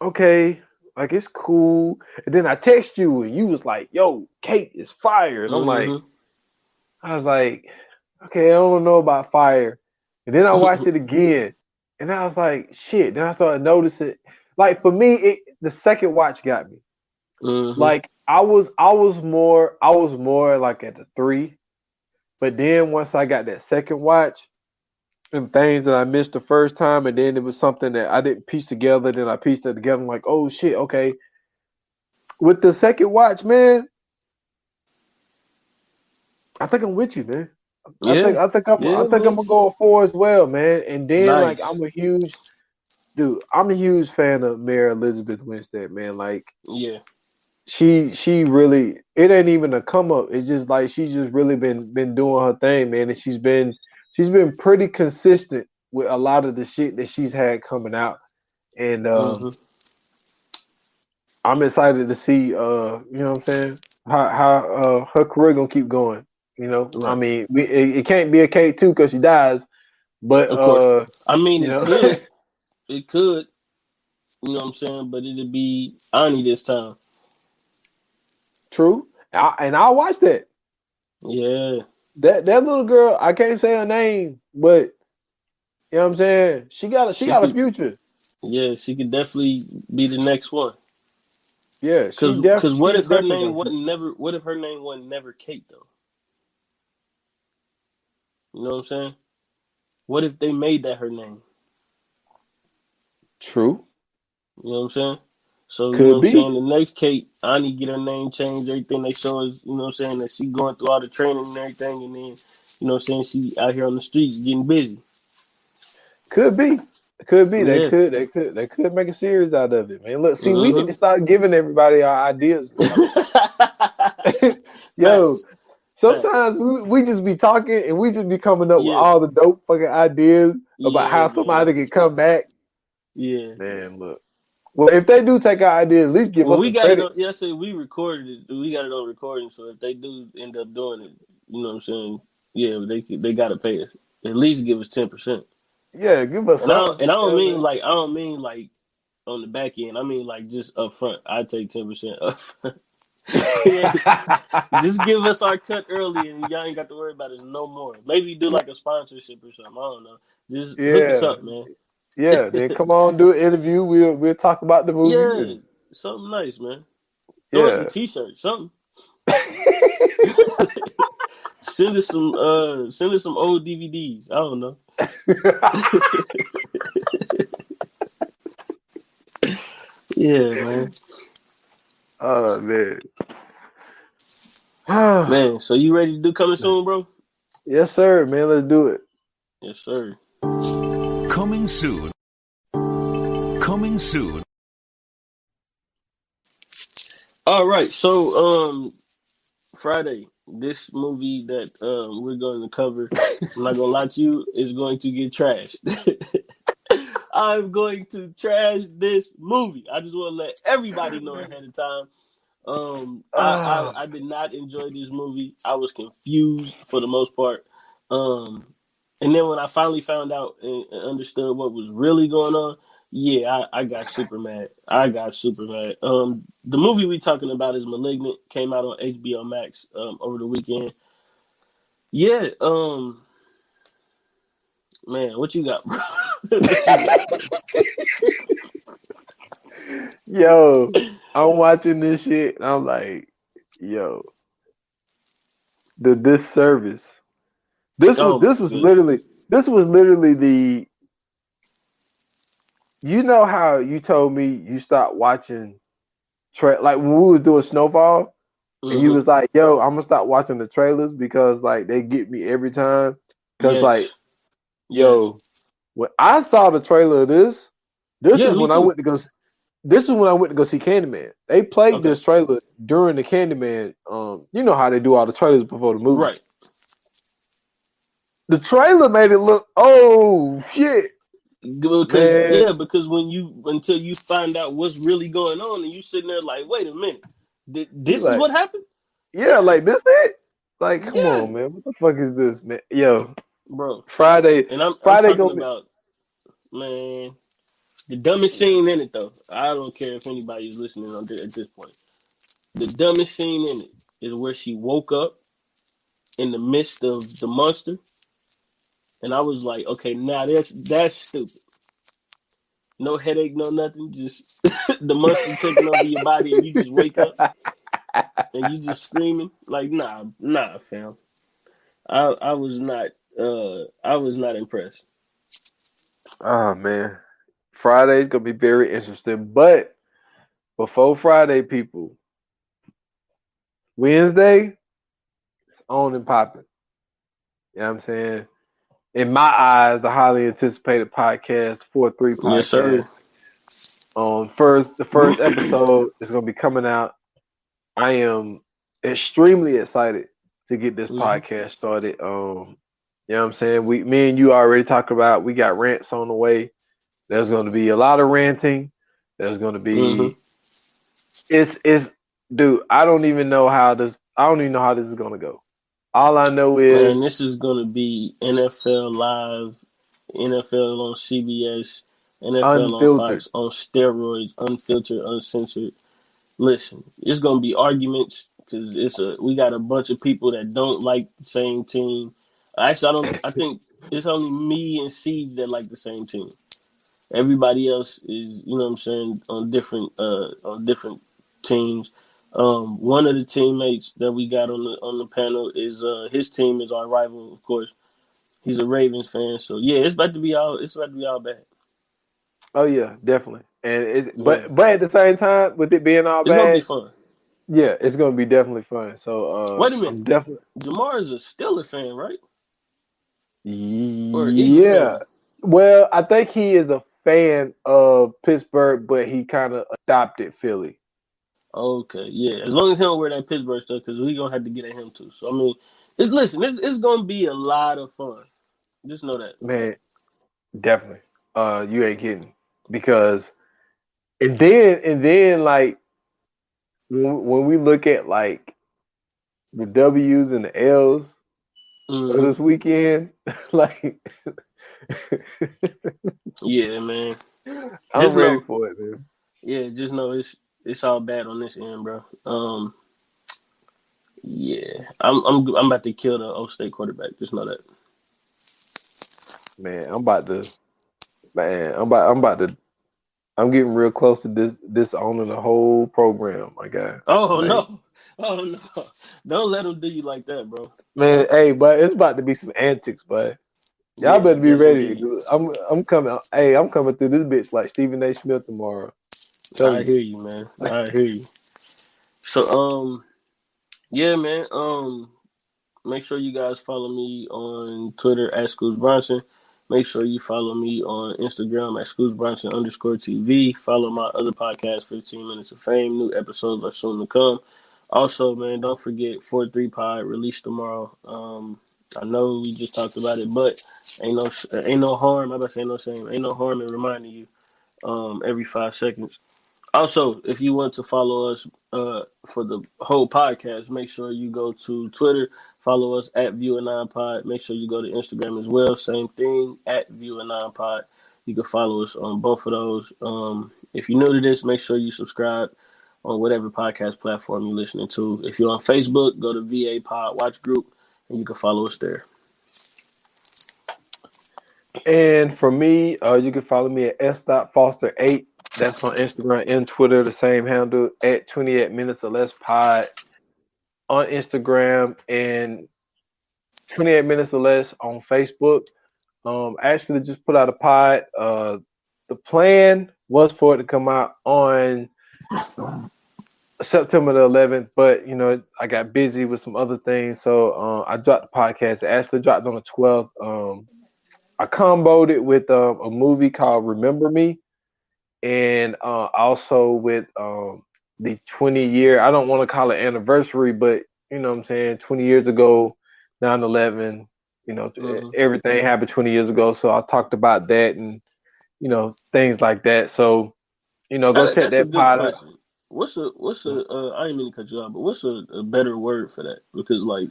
[SPEAKER 3] okay, like it's cool. And then I text you, and you was like, "Yo, Kate is fire," and
[SPEAKER 2] Mm-hmm.
[SPEAKER 3] I was like, okay, I don't know about fire. And then I watched it again, and I was like, shit. Then I started noticing, like for me, the second watch got me.
[SPEAKER 2] Mm-hmm.
[SPEAKER 3] Like I was more like at the 3, but then once I got that second watch, and things that I missed the first time, and then it was something that I didn't piece together. Then I pieced it together. I'm like, oh shit, okay. With the second watch, man, I think I'm with you, man. I think
[SPEAKER 2] Yeah.
[SPEAKER 3] I think I'm I
[SPEAKER 2] Yeah,
[SPEAKER 3] think I'm
[SPEAKER 2] man.
[SPEAKER 3] gonna go 4 as well, man. And then like
[SPEAKER 2] Nice.
[SPEAKER 3] I'm a huge fan of Mary Elizabeth Winstead, man. Like
[SPEAKER 2] Yeah.
[SPEAKER 3] she really, it ain't even a come up. It's just like she's just really been doing her thing, man. And she's been pretty consistent with a lot of the shit that she's had coming out. And
[SPEAKER 2] Mm-hmm.
[SPEAKER 3] I'm excited to see you know what I'm saying, how her career gonna keep going. You know, I
[SPEAKER 2] Right.
[SPEAKER 3] mean, it can't be a K2 because she dies, but
[SPEAKER 2] Of course. I mean,
[SPEAKER 3] you
[SPEAKER 2] it
[SPEAKER 3] know,
[SPEAKER 2] could. It could. You know what I'm saying? But it'd be Ani this time.
[SPEAKER 3] true. And I'll watch that.
[SPEAKER 2] Yeah.
[SPEAKER 3] That little girl, I can't say her name, but you know what I'm saying. She
[SPEAKER 2] She
[SPEAKER 3] got a
[SPEAKER 2] could.
[SPEAKER 3] future.
[SPEAKER 2] Yeah, she could definitely be the next one.
[SPEAKER 3] Yeah,
[SPEAKER 2] Cause what
[SPEAKER 3] she
[SPEAKER 2] if her
[SPEAKER 3] definitely got
[SPEAKER 2] name
[SPEAKER 3] a future.
[SPEAKER 2] wasn't never? What if her name wasn't never Kate though? You know what I'm saying? What if they made that her name?
[SPEAKER 3] True,
[SPEAKER 2] You know what I'm saying? So you know what
[SPEAKER 3] could
[SPEAKER 2] I'm saying.
[SPEAKER 3] be,
[SPEAKER 2] The next Kate, Ani get her name changed. Everything they show us, you know what I'm saying, that she going through all the training and everything, and then you know what I'm saying, she out here on the streets getting busy.
[SPEAKER 3] could be, could be.
[SPEAKER 2] Yeah.
[SPEAKER 3] They could make a series out of it, man. Look, see, we need
[SPEAKER 2] Mm-hmm.
[SPEAKER 3] to start giving everybody our ideas, man. Yo,
[SPEAKER 2] Facts. Facts.
[SPEAKER 3] sometimes we just be talking and we just be coming up with
[SPEAKER 2] Yeah.
[SPEAKER 3] all the dope fucking ideas about
[SPEAKER 2] Yeah,
[SPEAKER 3] how
[SPEAKER 2] man.
[SPEAKER 3] somebody can come back.
[SPEAKER 2] Yeah.
[SPEAKER 3] Man, look. Well, if they do take our ideas, at least give
[SPEAKER 2] Well,
[SPEAKER 3] us
[SPEAKER 2] we
[SPEAKER 3] some
[SPEAKER 2] got it
[SPEAKER 3] credit.
[SPEAKER 2] on. Yeah, I said we recorded it. We got it on recording. So if they do end up doing it, you know what I'm saying? Yeah, they got to pay us. At least give us 10%.
[SPEAKER 3] Yeah, give us
[SPEAKER 2] And I don't,
[SPEAKER 3] something.
[SPEAKER 2] and I
[SPEAKER 3] You
[SPEAKER 2] don't
[SPEAKER 3] know what
[SPEAKER 2] mean
[SPEAKER 3] I'm
[SPEAKER 2] like I don't mean like on the back end. I mean like just up front. I take 10% up. Yeah,
[SPEAKER 3] saying?
[SPEAKER 2] just give us our cut early, and y'all ain't got to worry about it no more. Maybe do like a sponsorship or something. I don't know. Just hook us
[SPEAKER 3] Yeah,
[SPEAKER 2] up, man.
[SPEAKER 3] yeah. Then come on, do an interview. We'll talk about the movie
[SPEAKER 2] Yeah,
[SPEAKER 3] and
[SPEAKER 2] something nice, man. Throw us some
[SPEAKER 3] yeah.
[SPEAKER 2] t-shirts, something. Send us some old DVDs. I don't know. Yeah, man.
[SPEAKER 3] Oh man.
[SPEAKER 2] Man, so you ready to do coming soon, bro?
[SPEAKER 3] Yes, sir, man. Let's do it.
[SPEAKER 2] Yes, sir.
[SPEAKER 4] Coming soon. Coming soon.
[SPEAKER 2] All right, so Friday, this movie that we're going to cover, I'm not gonna lie to you, is going to get trashed. I'm going to trash this movie. I just want to let everybody know ahead of time.
[SPEAKER 3] Ah,
[SPEAKER 2] I did not enjoy this movie. I was confused for the most part. And then when I finally found out and understood what was really going on, yeah, I got super mad. I got super mad. The movie we talking about is *Malignant*. Came out on HBO Max over the weekend. Yeah, man, what you got, bro? What you got, bro?
[SPEAKER 3] yo, I'm watching this shit and I'm like, yo, the disservice. This was
[SPEAKER 2] Oh my
[SPEAKER 3] this was
[SPEAKER 2] goodness.
[SPEAKER 3] literally this was literally the you know how you told me you stopped watching like when we was doing Snowfall and you
[SPEAKER 2] Mm-hmm.
[SPEAKER 3] was like, yo, I'm gonna stop watching the trailers because like they get me every time. Cause like,
[SPEAKER 2] Yes. Yes.
[SPEAKER 3] yo, when I saw the trailer of this, this
[SPEAKER 2] Yeah,
[SPEAKER 3] is
[SPEAKER 2] me
[SPEAKER 3] when I
[SPEAKER 2] too.
[SPEAKER 3] went to go. This is when I went to go see Candyman. They played
[SPEAKER 2] Okay.
[SPEAKER 3] this trailer during the Candyman. You know how they do all the trailers before the movie.
[SPEAKER 2] Right.
[SPEAKER 3] The trailer made it look, oh shit, man.
[SPEAKER 2] Because when you until you find out what's really going on and you sitting there like, wait a minute,
[SPEAKER 3] You
[SPEAKER 2] this is
[SPEAKER 3] like,
[SPEAKER 2] what happened?
[SPEAKER 3] yeah, like this it? Like, come
[SPEAKER 2] Yeah,
[SPEAKER 3] on, man. What the fuck is this, man? Yo,
[SPEAKER 2] bro.
[SPEAKER 3] Friday,
[SPEAKER 2] And I'm
[SPEAKER 3] Friday
[SPEAKER 2] talking
[SPEAKER 3] gonna be.
[SPEAKER 2] about, man, the dumbest scene in it though. I don't care if anybody's listening at this point. The dumbest scene in it is where she woke up in the midst of the monster, and I was like, okay, now that's stupid. No headache, no nothing. Just the monster taking over your body, and you just wake up and you just screaming like, nah, fam. I was not I was not impressed.
[SPEAKER 3] Oh man, Friday's gonna be very interesting. But before Friday, people, Wednesday it's on and popping. You know what I'm saying? In my eyes, the highly anticipated podcast, 4-3
[SPEAKER 2] Yes,
[SPEAKER 3] podcast.
[SPEAKER 2] sir.
[SPEAKER 3] The first episode is gonna be coming out. I am extremely excited to get this
[SPEAKER 2] Mm-hmm.
[SPEAKER 3] podcast started. You know what I'm saying? Me and you already talked about we got rants on the way. There's gonna be a lot of ranting. There's gonna
[SPEAKER 2] Mm-hmm.
[SPEAKER 3] be it's dude, I don't even know how this is gonna go. All I know is
[SPEAKER 2] Man, this is gonna be NFL live, NFL on CBS, NFL on
[SPEAKER 3] unfiltered.
[SPEAKER 2] Fox on steroids, unfiltered, uncensored. Listen, it's gonna be arguments because we got a bunch of people that don't like the same team. Actually, I don't. I think it's only me and Siege that like the same team. Everybody else is, you know what I'm saying, on different teams. One of the teammates that we got on the panel is his team is our rival, of course. He's a Ravens fan, so yeah, it's about to be all bad.
[SPEAKER 3] Oh yeah, definitely. And
[SPEAKER 2] Yeah,
[SPEAKER 3] but at the same time, with it being all
[SPEAKER 2] it's gonna be
[SPEAKER 3] bad,
[SPEAKER 2] fun.
[SPEAKER 3] yeah, it's gonna be definitely fun. So
[SPEAKER 2] Wait a minute,
[SPEAKER 3] I'm definitely
[SPEAKER 2] Jamar is a Steelers fan, right? Or an Eagles
[SPEAKER 3] yeah.
[SPEAKER 2] fan?
[SPEAKER 3] Well, I think he is a fan of Pittsburgh, but he kind of adopted Philly.
[SPEAKER 2] Okay, yeah. As long as he don't wear that Pittsburgh stuff, because we gonna have to get at him too. So I mean, it's gonna be a lot of fun. Just know that.
[SPEAKER 3] Man, definitely. You ain't kidding. Because and then like when we look at like the W's and the L's of
[SPEAKER 2] Hmm.
[SPEAKER 3] this weekend, like
[SPEAKER 2] Yeah, man.
[SPEAKER 3] I'm
[SPEAKER 2] Just
[SPEAKER 3] ready
[SPEAKER 2] know,
[SPEAKER 3] for it, man.
[SPEAKER 2] yeah, just know it's all bad on this end, bro. Yeah, I'm about to kill the Old State quarterback. Just know that.
[SPEAKER 3] Man, I'm about to I'm getting real close to this owning the whole program, my guy.
[SPEAKER 2] Oh
[SPEAKER 3] Like,
[SPEAKER 2] no, oh no! Don't let him do you like that, bro.
[SPEAKER 3] man, hey, but it's about to be some antics, but y'all
[SPEAKER 2] Yes,
[SPEAKER 3] better be
[SPEAKER 2] yes,
[SPEAKER 3] ready.
[SPEAKER 2] indeed.
[SPEAKER 3] I'm coming. Hey, I'm coming through this bitch like Stephen A. Smith tomorrow.
[SPEAKER 2] I
[SPEAKER 3] Telling
[SPEAKER 2] hear you, man. I hear you. So, yeah, man. Make sure you guys follow me on Twitter at Schools Bronson. Make sure you follow me on Instagram at ScoosBronson_TV. Follow my other podcast, 15 Minutes of Fame. New episodes are soon to come. Also, man, don't forget 4-3 Pod released tomorrow. I know we just talked about it, but ain't no harm. I about to say no shame. Ain't no harm in reminding you every 5 seconds. Also, if you want to follow us for the whole podcast, make sure you go to Twitter, follow us at View9Pod. Make sure you go to Instagram as well, same thing, at View9Pod. You can follow us on both of those. If you're new to this, make sure you subscribe on whatever podcast platform you're listening to. If you're on Facebook, go to VA Pod Watch Group, and you can follow us there.
[SPEAKER 3] And for me, you can follow me at s.foster8. That's on Instagram and Twitter, the same handle, at 28 minutes or less pod on Instagram and 28 minutes or less on Facebook. I actually just put out a pod. The plan was for it to come out on September the 11th, but I got busy with some other things, so I dropped the podcast. It actually dropped on the 12th. I comboed it with a movie called Remember Me, and also with the 20-year, I don't want to call it anniversary, but you know what I'm saying, 20 years ago, 9/11, everything happened 20 years ago, so I talked about that and things like that. So go check that pod out.
[SPEAKER 2] What's a I didn't mean to cut you off, but what's a better word for that? Because like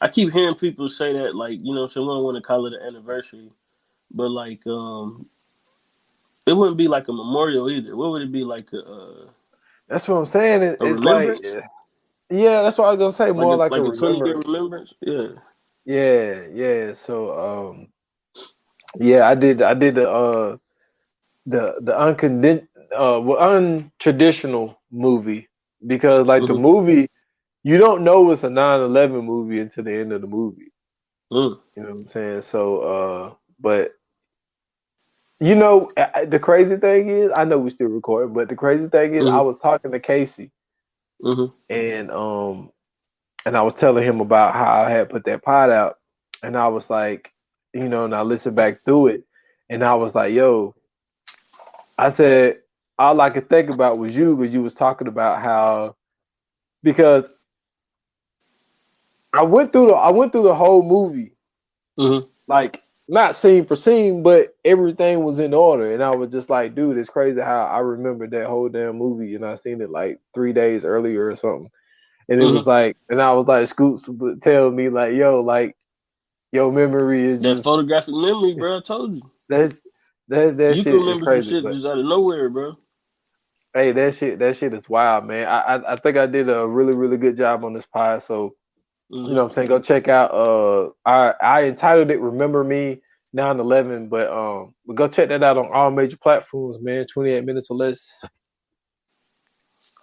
[SPEAKER 2] I keep hearing people say that, like, so we don't want to call it an anniversary, but like it wouldn't be like a memorial either. What would it be like
[SPEAKER 3] That's what I'm saying. It's like,
[SPEAKER 2] remembrance?
[SPEAKER 3] yeah, that's what I was gonna say. More like a
[SPEAKER 2] a 20-year
[SPEAKER 3] remembrance.
[SPEAKER 2] remembrance. Yeah.
[SPEAKER 3] Yeah. So yeah, I did the untraditional movie, because like the movie, you don't know it's a 9/11 movie until the end of the movie. You know what I'm saying? So but the crazy thing is, I know we still recording, but the crazy thing is, I was talking to Casey, and I was telling him about how I had put that pod out, and I was like, and I listened back through it, and I was like, yo, I said, all I could think about was you, because you was talking about how, because I went through the whole movie, like not scene for scene, but everything was in order, and I was just like, dude, it's crazy how I remember that whole damn movie, and I seen it like 3 days earlier or something, and it was like, and I was like, Scoops would tell me like, yo, like your memory is
[SPEAKER 2] that
[SPEAKER 3] just
[SPEAKER 2] photographic memory, bro. I told you.
[SPEAKER 3] that
[SPEAKER 2] You can
[SPEAKER 3] shit is
[SPEAKER 2] remember some
[SPEAKER 3] crazy,
[SPEAKER 2] shit
[SPEAKER 3] but
[SPEAKER 2] just out of nowhere, bro.
[SPEAKER 3] hey, that shit is wild, man. I think I did a really, really good job on this pod. So you know what I'm saying, go check out I entitled it Remember Me 9/11, but go check that out on all major platforms, man. 28 minutes or less.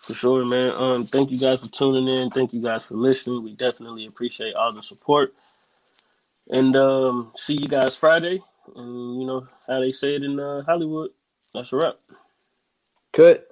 [SPEAKER 2] For sure, man. Thank you guys for tuning in. Thank you guys for listening. We definitely appreciate all the support. And see you guys Friday. And you know how they say it in Hollywood. That's a wrap.
[SPEAKER 3] Cut.